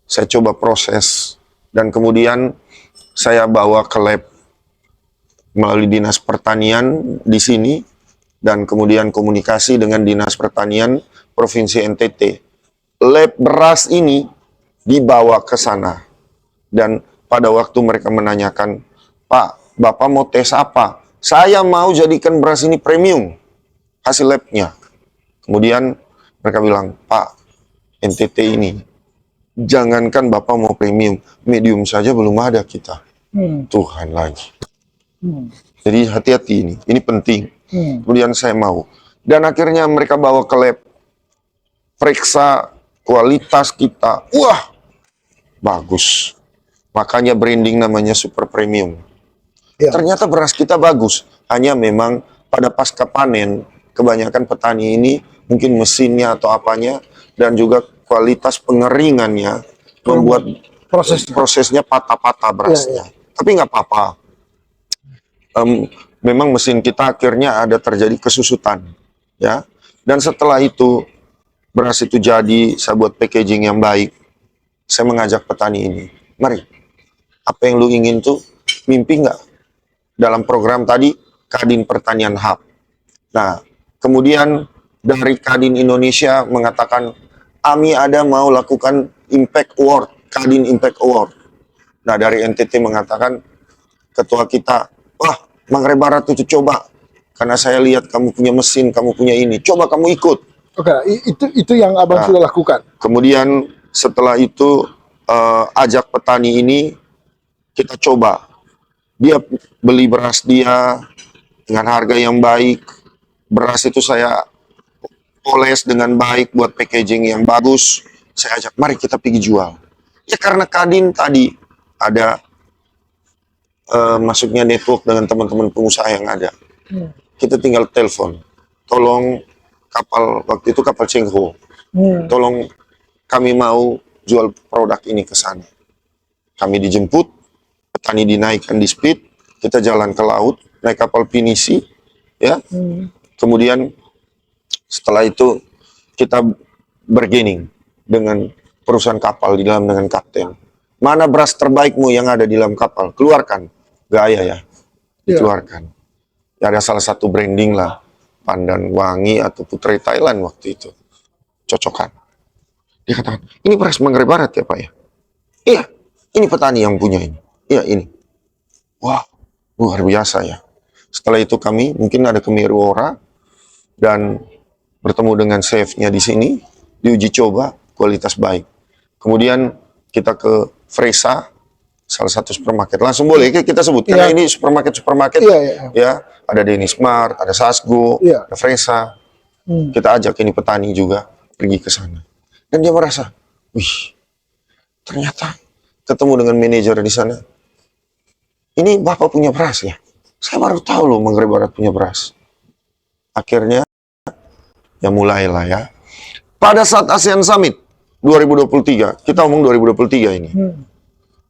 saya coba proses, dan kemudian saya bawa ke lab melalui Dinas Pertanian di sini, dan kemudian komunikasi dengan Dinas Pertanian Provinsi NTT. Lab beras ini dibawa ke sana. Dan pada waktu mereka menanyakan, Pak, Bapak mau tes apa? Saya mau jadikan beras ini premium, hasil labnya. Kemudian mereka bilang, Pak, NTT ini, jangankan Bapak mau premium, medium saja belum ada kita. Tuhan lagi. Jadi hati-hati ini penting. Kemudian saya mau. Dan akhirnya mereka bawa ke lab, periksa kualitas kita. Wah, bagus. Makanya branding namanya super premium. Ya. Ternyata beras kita bagus. Hanya memang pada pasca panen, kebanyakan petani ini mungkin mesinnya atau apanya, dan juga kualitas pengeringannya membuat prosesnya patah-patah berasnya. Tapi nggak apa-apa. Memang mesin kita akhirnya ada terjadi kesusutan, ya. Dan setelah itu beras itu jadi, saya buat packaging yang baik. Saya mengajak petani ini, mari, apa yang lu ingin tuh, mimpi nggak? Dalam program tadi, Kadin Pertanian Hub. Nah, kemudian dari Kadin Indonesia mengatakan, Ami ada mau lakukan Impact Award, Kadin Impact Award. Nah, dari NTT mengatakan, ketua kita, wah, Manggarai Barat itu coba, karena saya lihat kamu punya mesin, kamu punya ini, coba kamu ikut. Oke, itu yang abang sudah lakukan. Kemudian setelah itu ajak petani ini, kita coba. Dia beli beras dia dengan harga yang baik. Beras itu saya poles dengan baik, buat packaging yang bagus. Saya ajak, mari kita pergi jual. Ya karena Kadin tadi ada masuknya network dengan teman-teman pengusaha yang ada. Kita tinggal telepon, tolong kapal, waktu itu kapal Cengho, tolong kami mau jual produk ini ke sana. Kami dijemput, petani dinaikkan di speed, kita jalan ke laut, naik kapal pinisi, ya. Kemudian setelah itu kita bargaining dengan perusahaan kapal di dalam dengan kapten. Mana beras terbaikmu yang ada di dalam kapal? Keluarkan. gaya ya Iya. dikeluarkan. Ya, ada salah satu branding lah, Pandan Wangi atau Putri Thailand waktu itu. Cocokan. Dia katakan, ini beras Manggarai Barat ya Pak ya? Iya, ini petani yang punya ini. Iya, ini. Wah, luar biasa ya. Setelah itu kami mungkin ada ke Meruora dan bertemu dengan chefnya di sini, diuji coba kualitas baik. Kemudian kita ke Fresa, salah satu supermarket. Langsung boleh kita sebut karena ini supermarket ya. Ada Dennis Mart, ada Sasgo, ada Fresa. Kita ajak ini petani juga pergi ke sana. Dan dia merasa, wih, ternyata ketemu dengan manajer di sana. Ini Bapak punya beras ya? Saya baru tahu loh Manggarai Barat punya beras. Akhirnya, ya mulailah ya. Pada saat ASEAN Summit 2023, kita omong 2023 ini.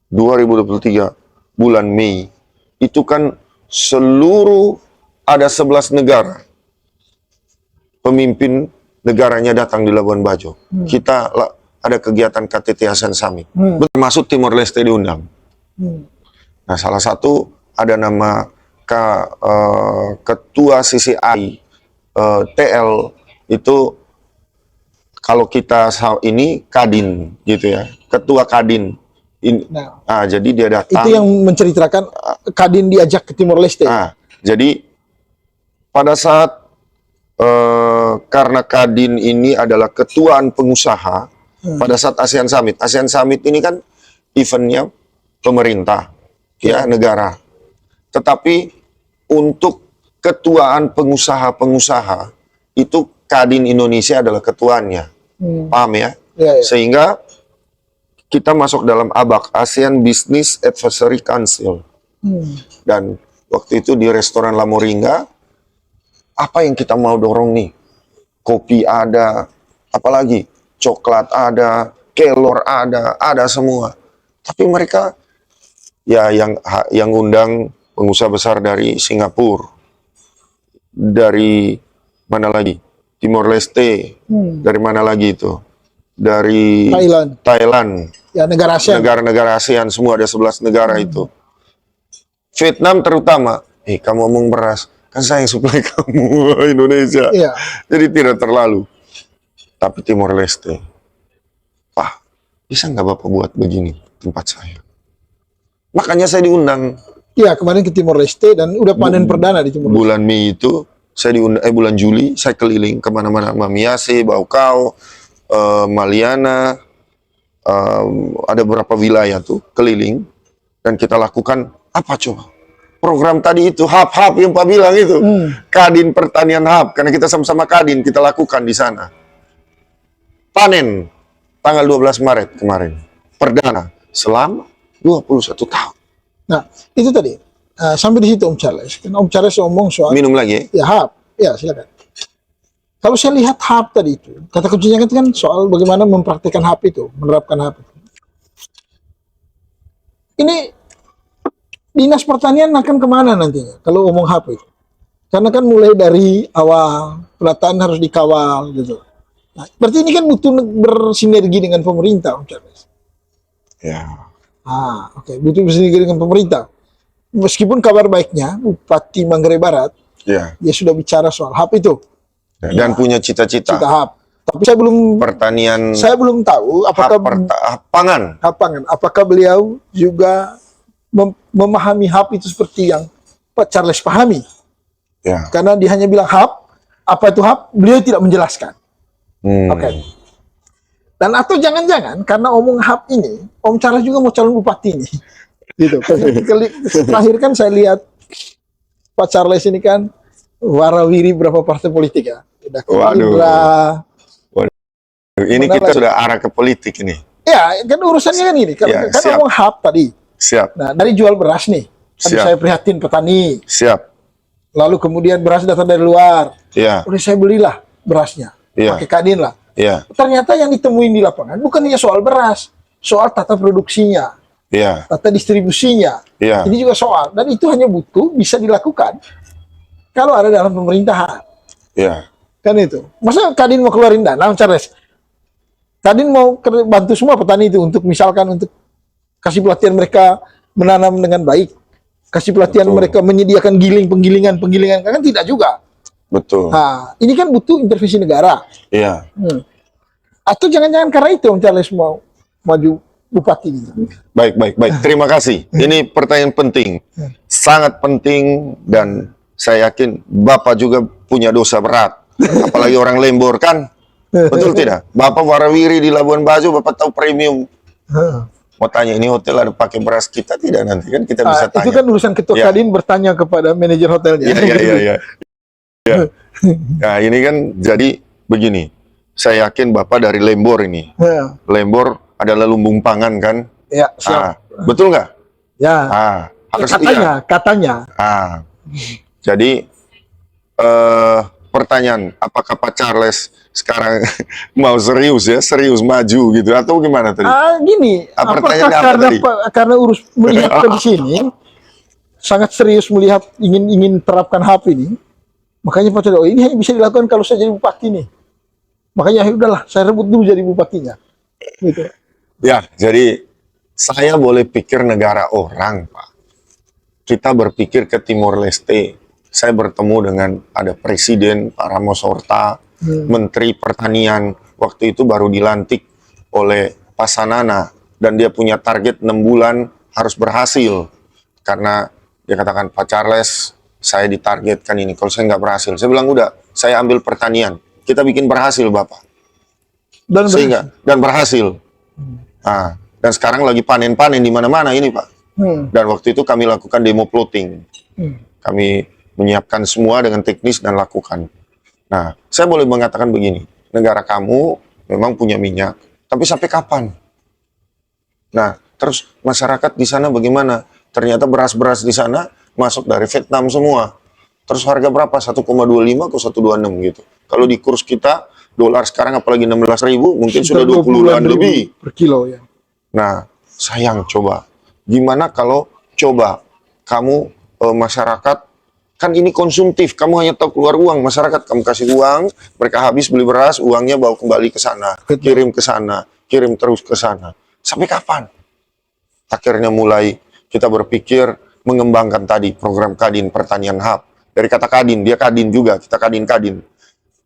2023 bulan Mei, itu kan seluruh ada 11 negara. Pemimpin negaranya datang di Labuan Bajo. Kita ada kegiatan KTT ASEAN Summit. Termasuk Timor Leste diundang. Nah, salah satu ada nama ketua CCI TL itu kalau kita ini Kadin gitu ya, ketua Kadin. Jadi dia datang. Itu yang menceritakan Kadin diajak ke Timor Leste. Jadi pada saat karena Kadin ini adalah ketuaan pengusaha pada saat ASEAN Summit ini kan eventnya pemerintah ya negara. Tetapi untuk ketuaan pengusaha-pengusaha itu Kadin Indonesia adalah ketuanya. Paham ya? Sehingga kita masuk dalam ABAC, ASEAN Business Advisory Council. Dan waktu itu di restoran La Moringa, apa yang kita mau dorong nih? Kopi ada, apalagi coklat ada, kelor ada semua. Tapi mereka ya yang undang pengusaha besar dari Singapura, dari mana lagi? Timor Leste, dari mana lagi itu? Dari Thailand. Ya, negara ASEAN. Negara-negara ASEAN semua ada 11 negara itu. Vietnam terutama, kamu ngomong beras, kan saya yang suplai kamu Indonesia. Jadi tidak terlalu. Tapi Timor Leste, Pak, bisa nggak Bapak buat begini tempat saya? Makanya saya diundang. Iya, kemarin ke Timor Leste dan udah panen perdana di Timor Leste. Bulan Mei itu saya diundang, bulan Juli saya keliling kemana-mana, Mamiase, Baukau, Maliana, ada beberapa wilayah tuh keliling dan kita lakukan apa coba? Program tadi itu hub yang Pak bilang itu, Kadin Pertanian Hub, karena kita sama-sama Kadin kita lakukan di sana. Panen tanggal 12 Maret kemarin, perdana selama 21 tahun. Nah, itu tadi sampai di situ Om Charles. Kan Om Charles ngomong soal minum lagi. Ya hub, ya silakan. Kalau saya lihat hub tadi itu, kata kuncinya kan soal bagaimana mempraktikkan hub itu, menerapkan hub itu. Ini Dinas Pertanian akan kemana nantinya kalau ngomong hub itu? Karena kan mulai dari awal penataan harus dikawal gitu. Nah, berarti ini kan butuh bersinergi dengan pemerintah, Om Charles. Ya. Oke. Butuh bersinergi dengan pemerintah. Meskipun kabar baiknya Bupati Manggarai Barat, dia sudah bicara soal hub itu. Dan punya cita-cita hub. Tapi saya belum tahu apakah pangan. Apakah beliau juga memahami hub itu seperti yang Pak Charles pahami. Karena dia hanya bilang hub, apa itu hub, beliau tidak menjelaskan. Oke. Dan atau jangan-jangan karena omong hub ini, Om Charles juga mau calon bupati nih. Gitu. Terakhir kan saya lihat Pak Charles ini kan warawiri berapa partai politik ya. Waduh. Ini kita sudah arah ke politik ini. Ya, kan urusannya kan ini. Kan ngomong hub tadi. Siap. Nah, dari jual beras nih. Tadi saya prihatin petani. Siap. Lalu kemudian beras datang dari luar. Udah saya belilah berasnya. Pakai Kadin lah. Ternyata yang ditemuin di lapangan bukan hanya soal beras. Soal tata produksinya. Tata distribusinya. Ini juga soal. Dan itu hanya butuh bisa dilakukan kalau ada dalam pemerintahan. Kan itu. Masa Kadin mau keluarin dana, Charles? Kadin mau bantu semua petani itu untuk misalkan untuk kasih pelatihan mereka menanam dengan baik. kasih pelatihan Betul. mereka menyediakan penggilingan kan tidak juga. Betul. Nah, ini kan butuh intervensi negara. Iya. Atau jangan-jangan karena itu Om Charles mau maju bupati gitu. Baik. Terima kasih. Ini pertanyaan penting. Sangat penting dan saya yakin Bapak juga punya dosa berat. Apalagi orang Lembor kan. Betul tidak? Bapak warawiri di Labuan Bajo, Bapak tahu premium. Mau tanya ini hotel ada pakai beras kita tidak nanti kan kita bisa tanya. Itu kan urusan ketua Ya. Kadin bertanya kepada manajer hotelnya. Iya. Nah ini kan jadi begini. Saya yakin Bapak dari Lembor ini. Lembor adalah lumbung pangan kan? Ya, siap. Betul nggak? Ya. Harus Katanya. Jadi pertanyaan, apakah Pak Charles sekarang mau serius maju gitu atau gimana tadi? Gini, apakah karena melihat di sini sangat serius melihat ingin terapkan HAP ini, makanya Pak Charles, ini hanya bisa dilakukan kalau saya jadi bupati nih. Makanya udahlah, saya rebut dulu jadi bupatinya. Gitu. Ya, jadi saya boleh pikir negara orang, Pak. Kita berpikir ke Timor Leste. Saya bertemu dengan ada Presiden Pak Ramos Horta, Menteri Pertanian, waktu itu baru dilantik oleh Pak Sanana, dan dia punya target 6 bulan harus berhasil. Karena dia katakan, Pak Charles, saya ditargetkan ini, kalau saya nggak berhasil. Saya bilang, udah, saya ambil pertanian. Kita bikin berhasil, Bapak. Dan berhasil. Dan sekarang lagi panen-panen di mana-mana ini, Pak. Dan waktu itu kami lakukan demo plotting. Kami menyiapkan semua dengan teknis dan lakukan. Nah, saya boleh mengatakan begini, negara kamu memang punya minyak, tapi sampai kapan? Nah, terus masyarakat di sana bagaimana? Ternyata beras-beras di sana masuk dari Vietnam semua. Terus harga berapa? 1,25 atau 1,26 gitu. Kalau di kurs kita, dolar sekarang apalagi 16.000, mungkin sudah 20-an lebih. Per kilo ya. Nah, sayang coba. Gimana kalau coba kamu masyarakat, kan ini konsumtif, kamu hanya tahu keluar uang, masyarakat kamu kasih uang, mereka habis beli beras, uangnya bawa kembali ke sana, kirim ke sana, kirim terus ke sana. Sampai kapan? Akhirnya mulai kita berpikir mengembangkan tadi program Kadin Pertanian Hub. Dari kata Kadin, dia Kadin juga, kita Kadin.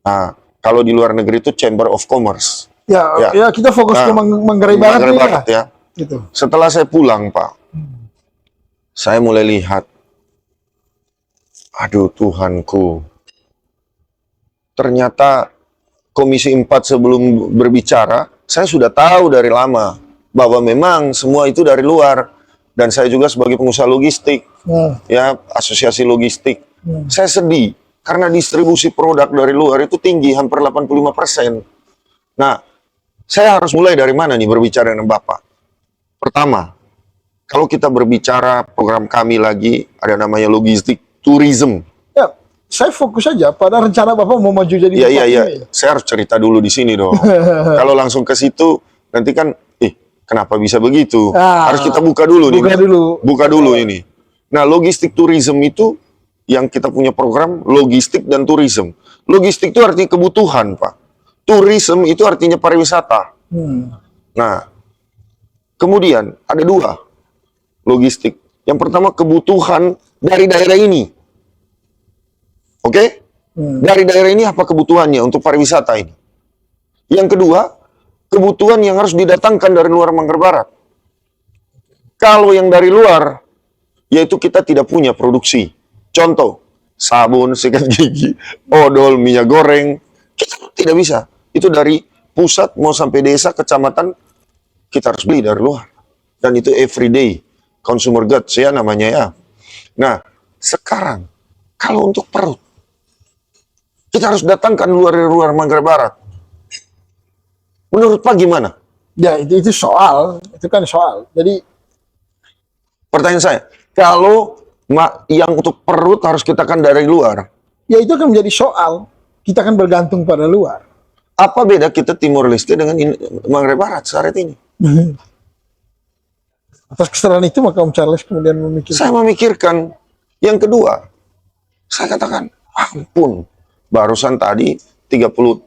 Nah, kalau di luar negeri itu Chamber of Commerce. Ya, kita fokus ke Manggarai Barat ya. Gitu. Setelah saya pulang, Pak, saya mulai lihat, aduh Tuhanku, ternyata Komisi 4 sebelum berbicara, saya sudah tahu dari lama bahwa memang semua itu dari luar. Dan saya juga sebagai pengusaha logistik, ya asosiasi logistik, saya sedih karena distribusi produk dari luar itu tinggi, hampir 85%. Nah, saya harus mulai dari mana nih berbicara dengan Bapak? Pertama, kalau kita berbicara program kami lagi, ada namanya logistik tourism. Ya, saya fokus saja pada rencana Bapak mau maju jadi bupati. Iya. Saya harus cerita dulu di sini dong. Kalau langsung ke situ, nanti kan, kenapa bisa begitu? Harus kita buka dulu nih. Buka dulu ini. Nah, logistik tourism itu yang kita punya program logistik dan tourism. Logistik itu artinya kebutuhan, Pak. Tourism itu artinya pariwisata. Nah, kemudian ada 2 logistik. Yang pertama kebutuhan dari daerah ini. Oke? Dari daerah ini apa kebutuhannya untuk pariwisata ini? Yang kedua, kebutuhan yang harus didatangkan dari luar Manggarai Barat. Kalau yang dari luar, yaitu kita tidak punya produksi. Contoh, sabun, sikat gigi, odol, minyak goreng, kita tidak bisa. Itu dari pusat mau sampai desa, kecamatan, kita harus beli dari luar. Dan itu everyday consumer goods ya namanya ya. Nah, sekarang kalau untuk perut, kita harus datangkan dari luar Manggarai Barat. Menurut Pak gimana? Ya, itu soal, itu kan soal. Jadi pertanyaan saya, kalau yang untuk perut harus kita kan dari luar, ya itu akan menjadi soal. Kita akan bergantung pada luar. Apa beda kita Timor Leste dengan Manggarai Barat saat ini? Atas kesalahan itu maka Om Charles kemudian memikirkan. Saya memikirkan. Yang kedua, saya katakan, ampun, barusan tadi 29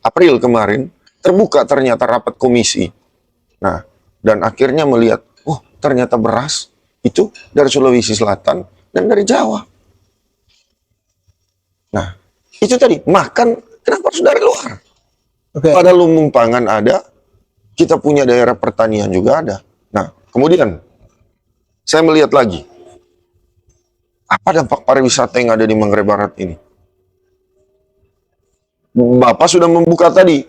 April kemarin terbuka ternyata rapat komisi. Nah, dan akhirnya melihat, oh ternyata beras itu dari Sulawesi Selatan dan dari Jawa. Nah, itu tadi, makan kenapa harus dari luar? Oke. Pada lumbung pangan ada, kita punya daerah pertanian juga ada. Nah, kemudian saya melihat lagi, apa dampak pariwisata yang ada di Manggarai Barat ini? Bapak sudah membuka tadi,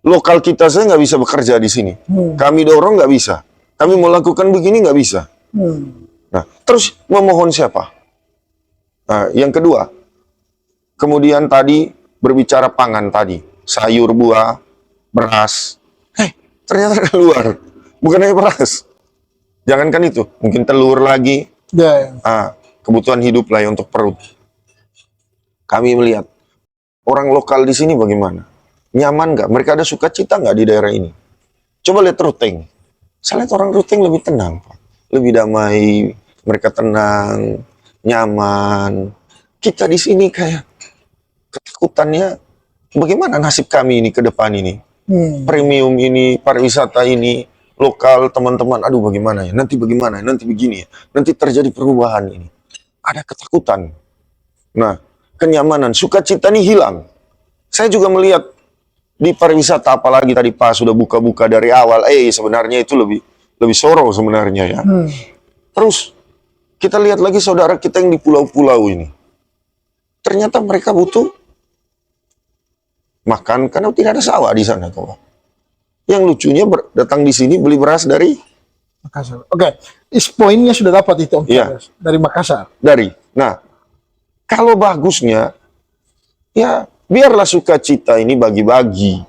lokal kita saya nggak bisa bekerja di sini. Kami dorong nggak bisa. Kami mau lakukan begini nggak bisa. Nah, terus memohon siapa? Nah, yang kedua, kemudian tadi berbicara pangan tadi, sayur, buah, beras. Ternyata keluar, bukan hanya beras. Jangankan itu, mungkin telur lagi. Ya. Kebutuhan hidup lah ya untuk perut. Kami melihat orang lokal di sini bagaimana? Nyaman nggak? Mereka ada sukacita nggak di daerah ini? Coba lihat Ruteng. Saya lihat orang Ruteng lebih tenang, Pak. Lebih damai, mereka tenang, nyaman. Kita di sini kayak ketakutannya, bagaimana nasib kami ini ke depan ini? Premium ini, pariwisata ini, lokal teman-teman, aduh bagaimana ya? Nanti bagaimana? Nanti begini ya? Nanti terjadi perubahan ini. Ada ketakutan. Nah, kenyamanan, sukacita ini hilang. Saya juga melihat di pariwisata, apalagi tadi Pak sudah buka-buka dari awal, sebenarnya itu lebih soro sebenarnya ya. Terus kita lihat lagi saudara kita yang di pulau-pulau ini. Ternyata mereka butuh makan karena tidak ada sawah di sana, Pak. Yang lucunya datang di sini beli beras dari Makassar. Oke, poinnya sudah dapat itu Om Iya. Charles, dari Makassar. Nah, kalau bagusnya ya biarlah sukacita ini bagi-bagi.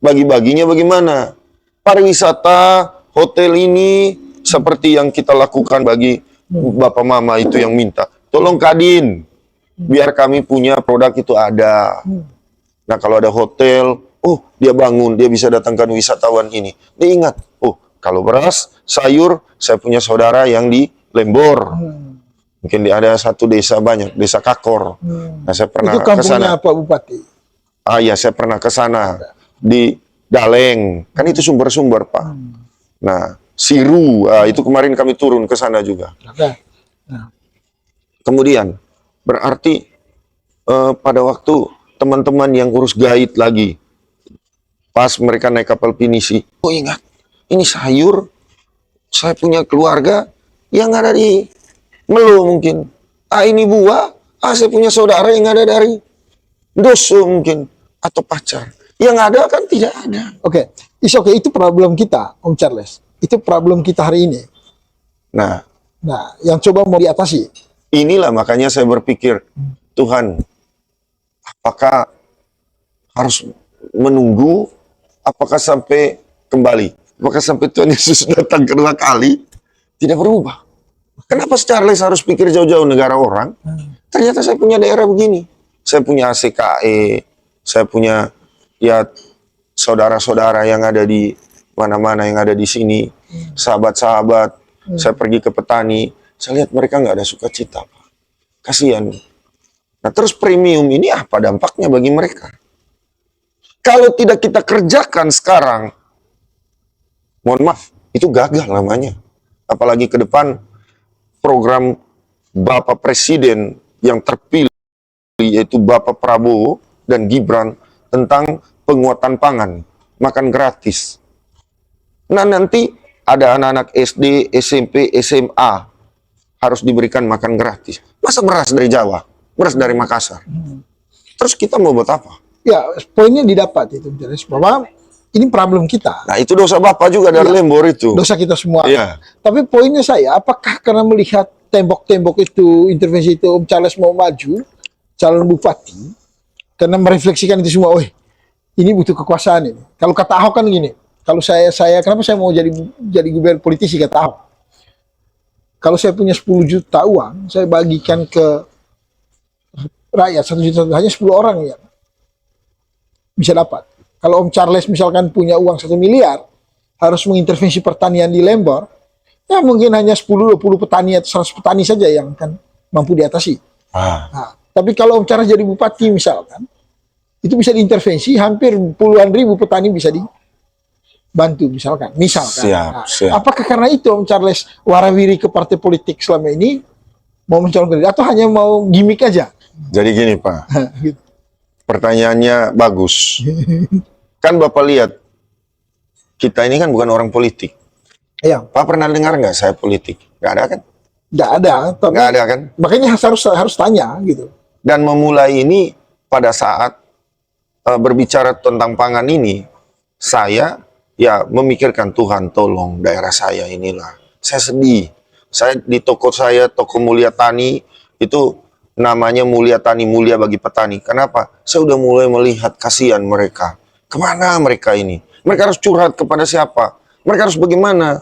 Bagi-baginya bagaimana? Pariwisata, hotel ini seperti yang kita lakukan bagi Bapak Mama itu yang minta. Tolong Kadin, biar kami punya produk itu ada. Nah, kalau ada hotel, dia bangun, dia bisa datangkan wisatawan ini. Dia ingat, kalau beras, sayur, saya punya saudara yang di Lembor. Mungkin ada satu desa banyak, desa Kakor. Nah, saya pernah Itu ke sana. kampungnya Pak Bupati. Iya, saya pernah ke sana. Di Daleng. Kan itu sumber-sumber, Pak. Nah, Siru, itu kemarin kami turun ke sana juga. Kemudian, berarti pada waktu teman-teman yang urus guide lagi, pas mereka naik kapal pinisi, ingat, ini sayur, saya punya keluarga yang ada di Melo mungkin. Ini buah, saya punya saudara yang ada dari Doso mungkin, atau pacar. Yang ada kan tidak ada. Oke, itu problem kita, Om Charles. Itu problem kita hari ini. Nah, yang coba mau diatasi. inilah makanya saya berpikir, Tuhan, apakah harus menunggu, apakah sampai kembali? Apakah sampai Tuhan Yesus datang kedua kali? Tidak berubah. Kenapa Charles harus pikir jauh-jauh negara orang? Ternyata saya punya daerah begini. Saya punya ACKE, saya punya saudara-saudara yang ada di mana-mana yang ada di sini, sahabat-sahabat. Saya pergi ke petani, saya lihat mereka nggak ada sukacita, Pak. Kasihan. Nah, terus premium ini apa dampaknya bagi mereka? Kalau tidak kita kerjakan sekarang, mohon maaf, itu gagal namanya. Apalagi ke depan program Bapak Presiden yang terpilih, yaitu Bapak Prabowo dan Gibran, tentang penguatan pangan, makan gratis. Nah, nanti ada anak-anak SD, SMP, SMA harus diberikan makan gratis. Masa beras dari Jawa, beras dari Makassar? Terus kita mau buat apa? Ya, poinnya didapat itu, bahwa ini problem kita. Nah, itu dosa Bapak juga dari Lembor itu. Dosa kita semua. Iya. Tapi poinnya saya, apakah karena melihat tembok-tembok itu, intervensi itu, Om Charles mau maju, calon bupati, karena merefleksikan itu semua, ini butuh kekuasaan ini. Kalau kata Ahok kan gini, kalau saya kenapa saya mau jadi gubernur politisi, kata Ahok. Kalau saya punya 10 juta uang, saya bagikan ke rakyat 1 juta, hanya 10 orang ya bisa dapat. Kalau Om Charles misalkan punya uang 1 miliar, harus mengintervensi pertanian di Lembor, ya mungkin hanya 10-20 petani atau 100 petani saja yang kan mampu diatasi. Nah, tapi kalau Om Charles jadi bupati misalkan, itu bisa diintervensi, hampir puluhan ribu petani bisa bantu misalkan. Siap, siap. Apakah karena itu Om Charles warawiri ke partai politik selama ini mau mencalonkan diri atau hanya mau gimmick aja? Jadi gini Pak, Gitu. pertanyaannya bagus. Kan Bapak lihat, kita ini kan bukan orang politik. Ya, Pak pernah dengar nggak saya politik? Nggak ada kan? nggak ada, tapi Nggak ada kan? makanya harus tanya gitu. Dan memulai ini pada saat berbicara tentang pangan ini, saya ya memikirkan Tuhan tolong daerah saya inilah. Saya sedih. Saya di toko saya, toko Mulia Tani, itu namanya Mulia Tani, mulia bagi petani. Kenapa? Saya udah mulai melihat kasihan mereka. Kemana mereka ini? Mereka harus curhat kepada siapa? Mereka harus bagaimana?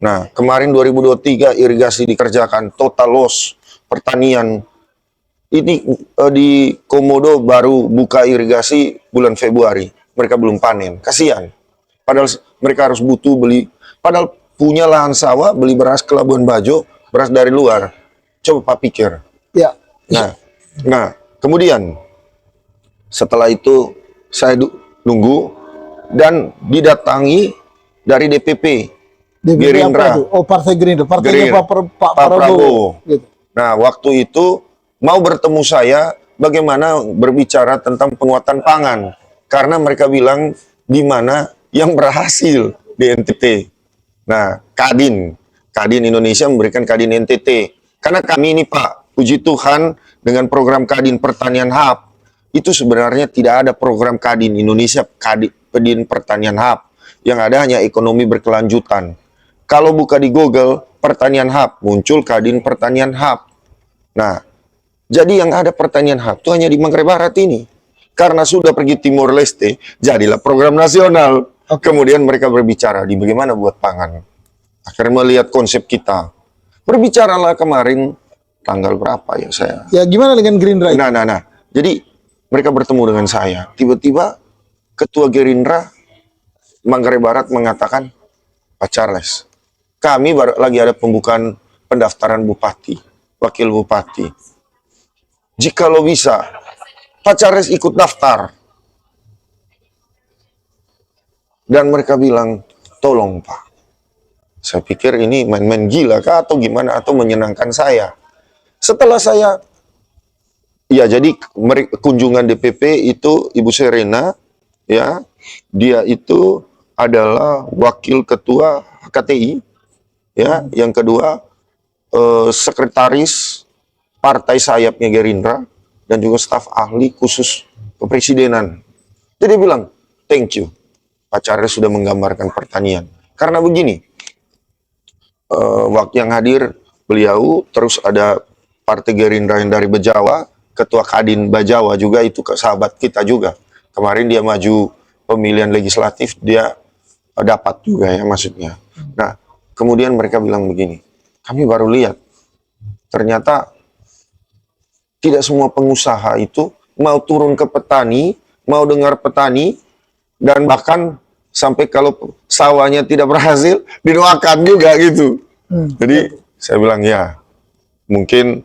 Nah, kemarin 2023 irigasi dikerjakan, total loss pertanian. Ini di Komodo baru buka irigasi bulan Februari. Mereka belum panen. Kasihan. Padahal mereka harus butuh beli. Padahal punya lahan sawah, beli beras ke Labuan Bajo, beras dari luar. Coba Pak pikir. Ya, Nah, kemudian setelah itu saya nunggu dan didatangi dari DPP DPP Gerindra. apa itu? Oh, Partai Gerindra, partainya Gerindra. Pak Prabowo. Gitu. Nah, waktu itu mau bertemu saya bagaimana berbicara tentang penguatan pangan. Karena mereka bilang di mana yang berhasil di NTT. Nah, Kadin Indonesia memberikan Kadin NTT. Karena kami ini Pak, puji Tuhan dengan program Kadin Pertanian Hub, itu sebenarnya tidak ada program Kadin Indonesia, Kadin Pertanian Hub. Yang ada hanya ekonomi berkelanjutan. Kalau buka di Google, Pertanian Hub, muncul Kadin Pertanian Hub. Nah, jadi yang ada Pertanian Hub itu hanya di Manggarai Barat ini. Karena sudah pergi Timor Leste, jadilah program nasional. Kemudian mereka berbicara di bagaimana buat pangan. Akhirnya melihat konsep kita. Berbicaralah kemarin, tanggal berapa ya saya? Ya gimana dengan Gerindra itu? Nah. Jadi mereka bertemu dengan saya. Tiba-tiba Ketua Gerindra Manggarai Barat mengatakan, Pak Charles, kami baru lagi ada pembukaan pendaftaran bupati, wakil bupati. Jikalau bisa, Pak Charles ikut daftar. Dan mereka bilang, tolong Pak. Saya pikir ini main-main gila kah atau gimana, atau menyenangkan saya. Setelah saya, ya jadi kunjungan DPP itu Ibu Serena, ya, dia itu adalah wakil ketua KTI, ya, yang kedua sekretaris partai sayapnya Gerindra dan juga staf ahli khusus kepresidenan. Jadi dia bilang, thank you, Pak Charles sudah menggambarkan pertanian. Karena begini, waktu yang hadir beliau, terus ada partai Gerindra yang dari Bejawa, ketua Kadin Bajawa juga itu sahabat kita juga. Kemarin dia maju pemilihan legislatif, dia dapat juga ya maksudnya. Nah, kemudian mereka bilang begini, kami baru lihat, ternyata tidak semua pengusaha itu mau turun ke petani, mau dengar petani, dan bahkan sampai kalau sawahnya tidak berhasil, didoakan juga gitu. Jadi saya bilang ya, mungkin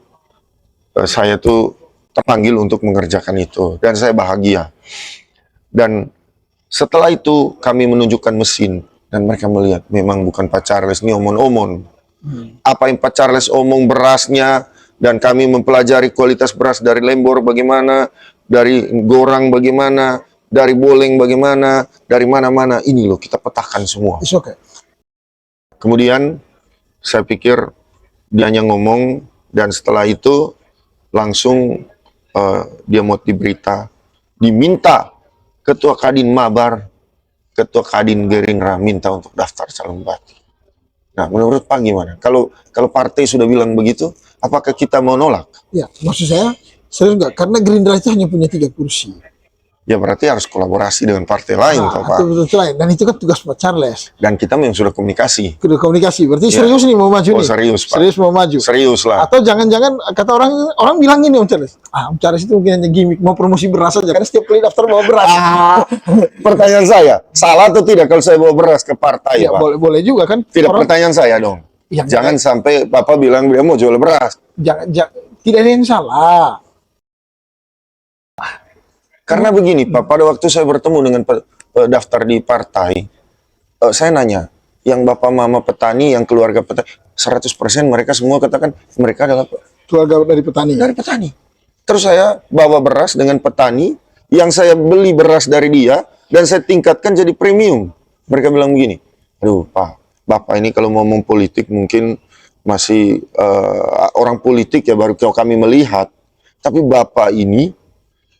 saya tuh terpanggil untuk mengerjakan itu, dan saya bahagia. Dan setelah itu kami menunjukkan mesin, dan mereka melihat memang bukan Pak Charles ini omon-omon. Apa yang Pak Charles omong berasnya, dan kami mempelajari kualitas beras dari Lembor bagaimana, dari Gorang bagaimana, dari Boleng bagaimana, dari mana-mana. Ini loh kita petakan semua. It's okay. Kemudian saya pikir dia hanya ngomong, dan setelah itu langsung dia mau diberita, diminta Ketua Kadin Mabar, Ketua Kadin Gerindra minta untuk daftar calon bupati. Nah, menurut Pak gimana? Kalau partai sudah bilang begitu, apakah kita mau nolak? Ya, maksud saya serius nggak? Karena Gerindra itu hanya punya 3 kursi. Ya berarti harus kolaborasi dengan partai lain, toh, Pak. Betul lain. Dan itu kan tugas Pak Charles. Dan kita memang sudah komunikasi. Sudah komunikasi. Berarti Ya. serius nih mau maju Oh, nih. serius, Pak. Serius mau maju. Serius lah. Atau jangan-jangan kata orang bilang gini Om Charles. Om Charles itu mungkin hanya gimmick, mau promosi beras aja. Karena setiap kali daftar bawa beras. Pertanyaan saya, salah atau tidak kalau saya bawa beras ke partai, Ya Pak? boleh juga kan. Tidak, pertanyaan saya dong. Ya, Jangan sampai Bapak bilang dia mau jual beras. Tidak ada yang salah. Karena begini Pak, pada waktu saya bertemu dengan daftar di partai, saya nanya, yang bapak mama petani, yang keluarga petani, 100% mereka semua katakan mereka adalah Keluarga dari petani. dari petani. Terus saya bawa beras dengan petani, yang saya beli beras dari dia, dan saya tingkatkan jadi premium. Mereka bilang begini, aduh Pak, Bapak ini kalau mau politik mungkin masih orang politik ya baru kami melihat. Tapi Bapak ini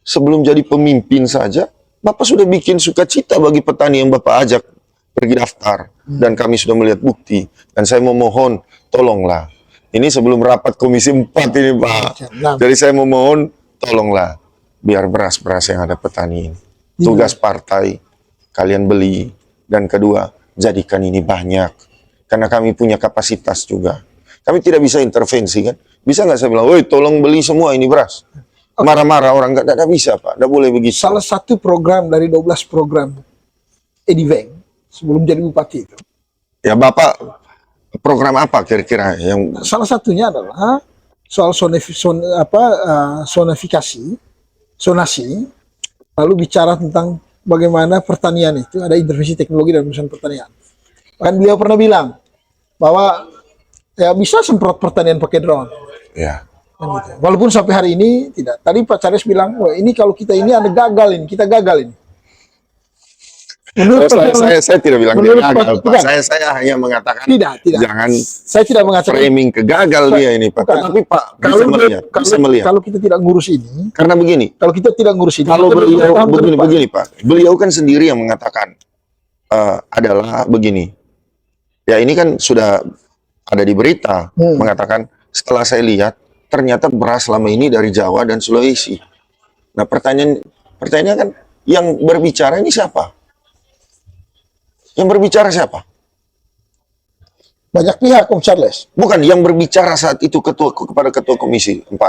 sebelum jadi pemimpin saja, Bapak sudah bikin sukacita bagi petani yang Bapak ajak pergi daftar. Dan kami sudah melihat bukti. Dan saya memohon, tolonglah. Ini sebelum rapat Komisi 4 ini Pak. Jadi saya memohon, tolonglah. Biar beras-beras yang ada petani ini. Tugas partai, kalian beli. Dan kedua, jadikan ini banyak. Karena kami punya kapasitas juga. Kami tidak bisa intervensi kan. Bisa nggak saya bilang, woi tolong beli semua ini beras. Marah-marah orang, nggak bisa Pak. Nggak boleh begitu. Salah satu program dari 12 program Edi Weng sebelum jadi bupati itu. Ya Bapak, program apa kira-kira yang Salah satunya adalah soal sonasi, lalu bicara tentang bagaimana pertanian itu ada intervensi teknologi dalam urusan pertanian. Bahkan beliau pernah bilang bahwa ya bisa semprot pertanian pakai drone. ya? Kan gitu. Walaupun sampai hari ini tidak. Tadi Pak Charles bilang, wah ini kalau kita ini ada gagal ini, kita gagal ini. Menurut Saya tidak bilang dia menurut gagal, Pak. bukan. Saya hanya mengatakan Tidak. jangan Saya tidak mengatakan framing ke gagal dia ini, Pak. Bukan. Tapi Pak bisa melihat. Kalau kita tidak ngurus ini, Karena begini, kalau kita tidak ngurus ini, kalau kita beliau tahun ke depan. begini Pak, beliau kan sendiri yang mengatakan adalah begini. Ya ini kan sudah ada di berita mengatakan setelah saya lihat ternyata beras selama ini dari Jawa dan Sulawesi. Nah pertanyaannya kan yang berbicara ini siapa? Yang berbicara siapa? Banyak pihak, Om Charles. Bukan yang berbicara saat itu kepada ketua Komisi 4.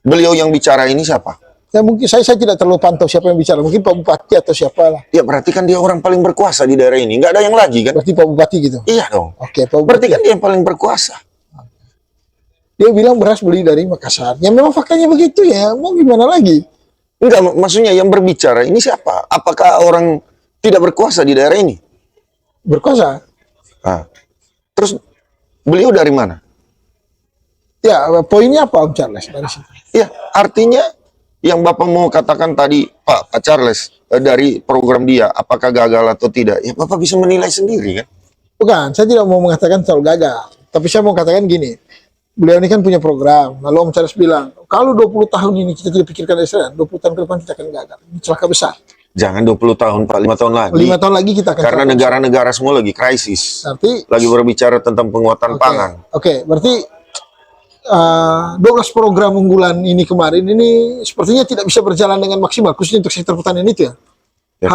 Beliau yang bicara ini siapa? Ya mungkin saya tidak terlalu pantau siapa yang bicara. Mungkin Pak Bupati atau siapa lah. Ya berarti kan dia orang paling berkuasa di daerah ini. Nggak ada yang lagi kan? Berarti Pak Bupati gitu. Iya dong. Oke, Pak Bupati. Berarti kan dia yang paling berkuasa. Dia bilang beras beli dari Makassar. Ya memang faktanya begitu ya. Mau gimana lagi? Enggak, maksudnya yang berbicara ini siapa? Apakah orang tidak berkuasa di daerah ini? Berkuasa. Nah, terus beliau dari mana? Ya, poinnya apa Om Charles dari situ? Ya, artinya yang Bapak mau katakan tadi, Pak Charles, dari program dia, apakah gagal atau tidak? Ya Bapak bisa menilai sendiri kan? Bukan, saya tidak mau mengatakan soal gagal. Tapi saya mau katakan gini. Beliau ini kan punya program. Lalu Om Charles bilang, kalau 20 tahun ini kita tidak pikirkan Israel, 20 tahun ke depan kita akan gagal. Ini celaka besar. Jangan 20 tahun, Pak, 5 tahun lagi. 5 tahun lagi kita akan Karena celaka negara-negara semua lagi krisis. Berarti Lagi berbicara tentang penguatan pangan. Oke, berarti 12 program unggulan ini kemarin ini sepertinya tidak bisa berjalan dengan maksimal, khususnya untuk sektor pertanian itu ya. Ya,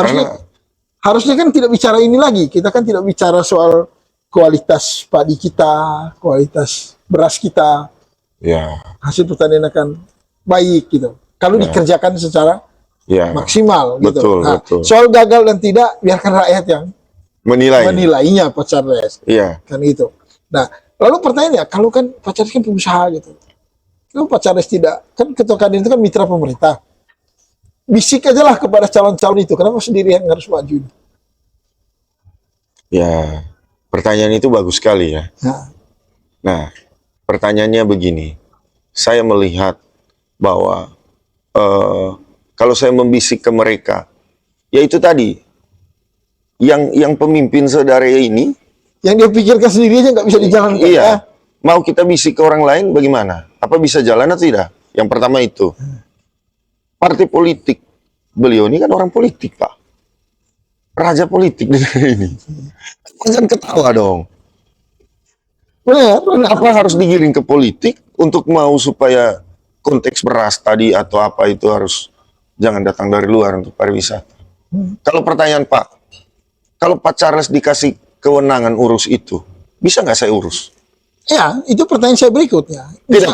Harusnya kan tidak bicara ini lagi. Kita kan tidak bicara soal kualitas padi kita, kualitas beras kita, ya, hasil pertanian akan baik gitu. Kalau dikerjakan secara ya, maksimal gitu. betul, Nah, betul. soal gagal dan tidak biarkan rakyat yang menilainya Pak Charles. Iya. Kan gitu. Nah, lalu pertanyaannya, kalau kan Pak Charles kan pengusaha gitu. Kalau Pak Charles tidak, kan ketua kadin itu kan mitra pemerintah. Bisik aja lah kepada calon-calon itu, kenapa sendirian harus maju? Ya, pertanyaan itu bagus sekali ya. Nah, pertanyaannya begini. Saya melihat bahwa kalau saya membisik ke mereka, ya itu tadi, yang pemimpin saudara ini, yang dia pikirkan sendiri aja nggak bisa dijalankan. iya, Ya. mau kita bisik ke orang lain bagaimana? Apa bisa jalan atau tidak? Yang pertama itu. Partai politik. Beliau ini kan orang politik, Pak. Raja politik di negeri ini. Jangan ketawa dong. Benar. Apa harus digiring ke politik untuk mau supaya konteks beras tadi atau apa itu harus jangan datang dari luar untuk pariwisata. Kalau pertanyaan Pak, kalau Pak Charles dikasih kewenangan urus itu, bisa nggak saya urus? Ya, itu pertanyaan saya berikutnya. Tidak,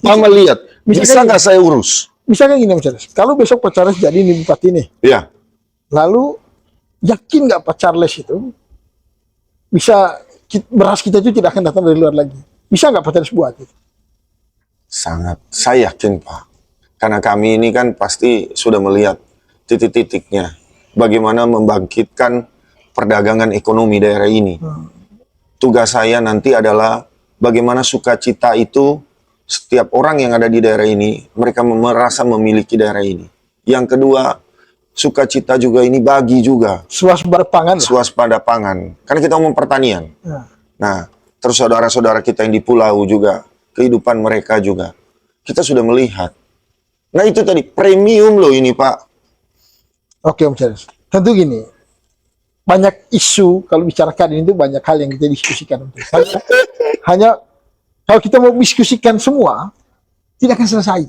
Pak melihat, bisa nggak saya urus? Misalkan gini Pak Charles, kalau besok Pak Charles jadi nih bupati nih, Ya, lalu yakin nggak Pak Charles itu bisa beras kita itu tidak akan datang dari luar lagi? Bisa nggak Pak Charles buat itu? sangat. Saya yakin Pak. Karena kami ini kan pasti sudah melihat titik-titiknya. Bagaimana membangkitkan perdagangan ekonomi daerah ini. Tugas saya nanti adalah bagaimana sukacita itu setiap orang yang ada di daerah ini, mereka merasa memiliki daerah ini. Yang kedua, sukacita juga ini bagi juga. Swasembada pangan lah. Swasembada pangan. Karena kita ngomong pertanian. Nah, terus saudara-saudara kita yang di pulau juga, kehidupan mereka juga. Kita sudah melihat. Nah itu tadi, premium loh ini Pak. Oke Om Charles. Tentu gini, banyak isu kalau bicarakan ini tuh banyak hal yang kita diskusikan. Hanya kalau kita mau diskusikan semua, tidak akan selesai.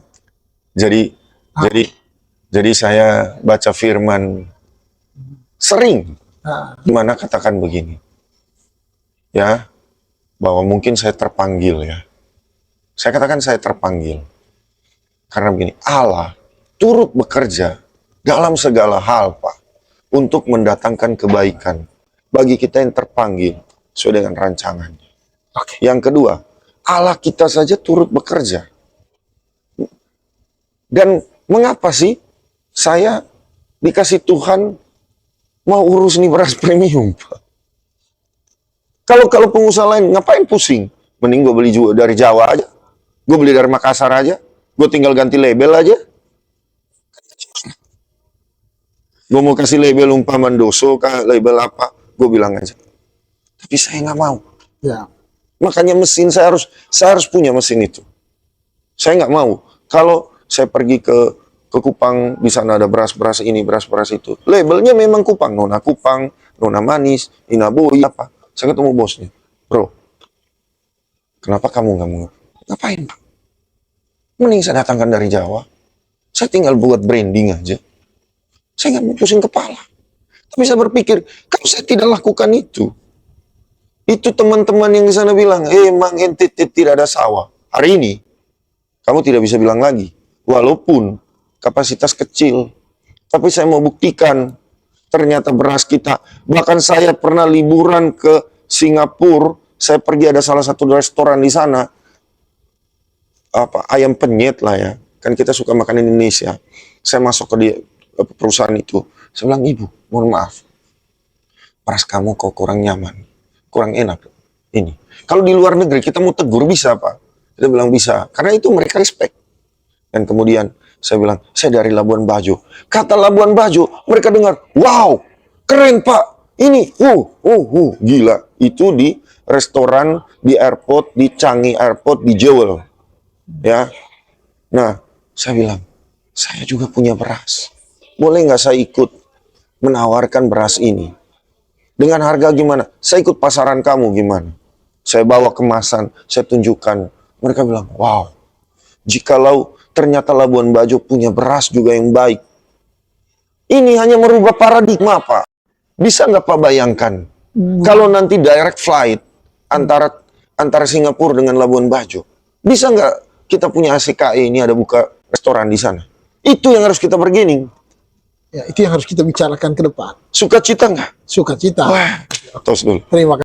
Jadi saya baca firman sering, gimana katakan begini, ya, bahwa mungkin saya terpanggil ya. Saya katakan saya terpanggil. Karena begini, Allah turut bekerja dalam segala hal, Pak, untuk mendatangkan kebaikan bagi kita yang terpanggil sesuai dengan rancangannya. Yang kedua, Allah kita saja turut bekerja. Dan mengapa sih saya dikasih Tuhan mau urus nih beras premium, Pak? Kalau pengusaha lain ngapain pusing? Mending gue beli juga dari Jawa aja. Gue beli dari Makassar aja. Gue tinggal ganti label aja. Gue mau kasih label umpama Doso, label apa, gue bilang aja. Tapi saya nggak mau. Ya. Makanya mesin saya harus punya mesin itu. Saya nggak mau. Kalau saya pergi ke Kupang, di sana ada beras-beras ini, beras-beras itu. Labelnya memang Kupang, Nona Kupang, Nona Manis, Inaboy, apa. Saya ketemu bosnya. Bro, kenapa kamu nggak mau? Ngapain, Pak? Mending saya datangkan dari Jawa. Saya tinggal buat branding aja. Saya nggak mau pusing kepala. Tapi saya berpikir, kalau saya tidak lakukan itu teman-teman yang di sana bilang, emang ente tidak ada sawah. Hari ini, kamu tidak bisa bilang lagi. Walaupun kapasitas kecil. Tapi saya mau buktikan, ternyata beras kita. Bahkan saya pernah liburan ke Singapura, saya pergi ada salah satu restoran di sana, ayam penyet lah ya. Kan kita suka makan Indonesia. Saya masuk ke perusahaan itu. Saya bilang, Ibu, mohon maaf. Beras kamu kok kurang nyaman. Kurang enak. Ini. Kalau di luar negeri kita mau tegur bisa, Pak. Kita bilang bisa. Karena itu mereka respect. Dan kemudian saya bilang, saya dari Labuan Bajo. Kata Labuan Bajo, mereka dengar, wow, keren Pak. Ini, gila. Itu di restoran, di airport, di Changi Airport, di Jewel. Ya, nah, saya bilang, saya juga punya beras. Boleh nggak saya ikut menawarkan beras ini? Dengan harga gimana? Saya ikut pasaran kamu gimana? Saya bawa kemasan, saya tunjukkan. Mereka bilang, wow, jikalau ternyata Labuan Bajo punya beras juga yang baik. Ini hanya merubah paradigma, Pak. Bisa nggak Pak bayangkan? Kalau nanti direct flight antara Singapura dengan Labuan Bajo, bisa nggak kita punya ACKE ini ada buka restoran di sana? Itu yang harus kita bargaining. Ya, itu yang harus kita bicarakan ke depan. Sukacita nggak? Sukacita. Wah, tos dulu. Terima kasih.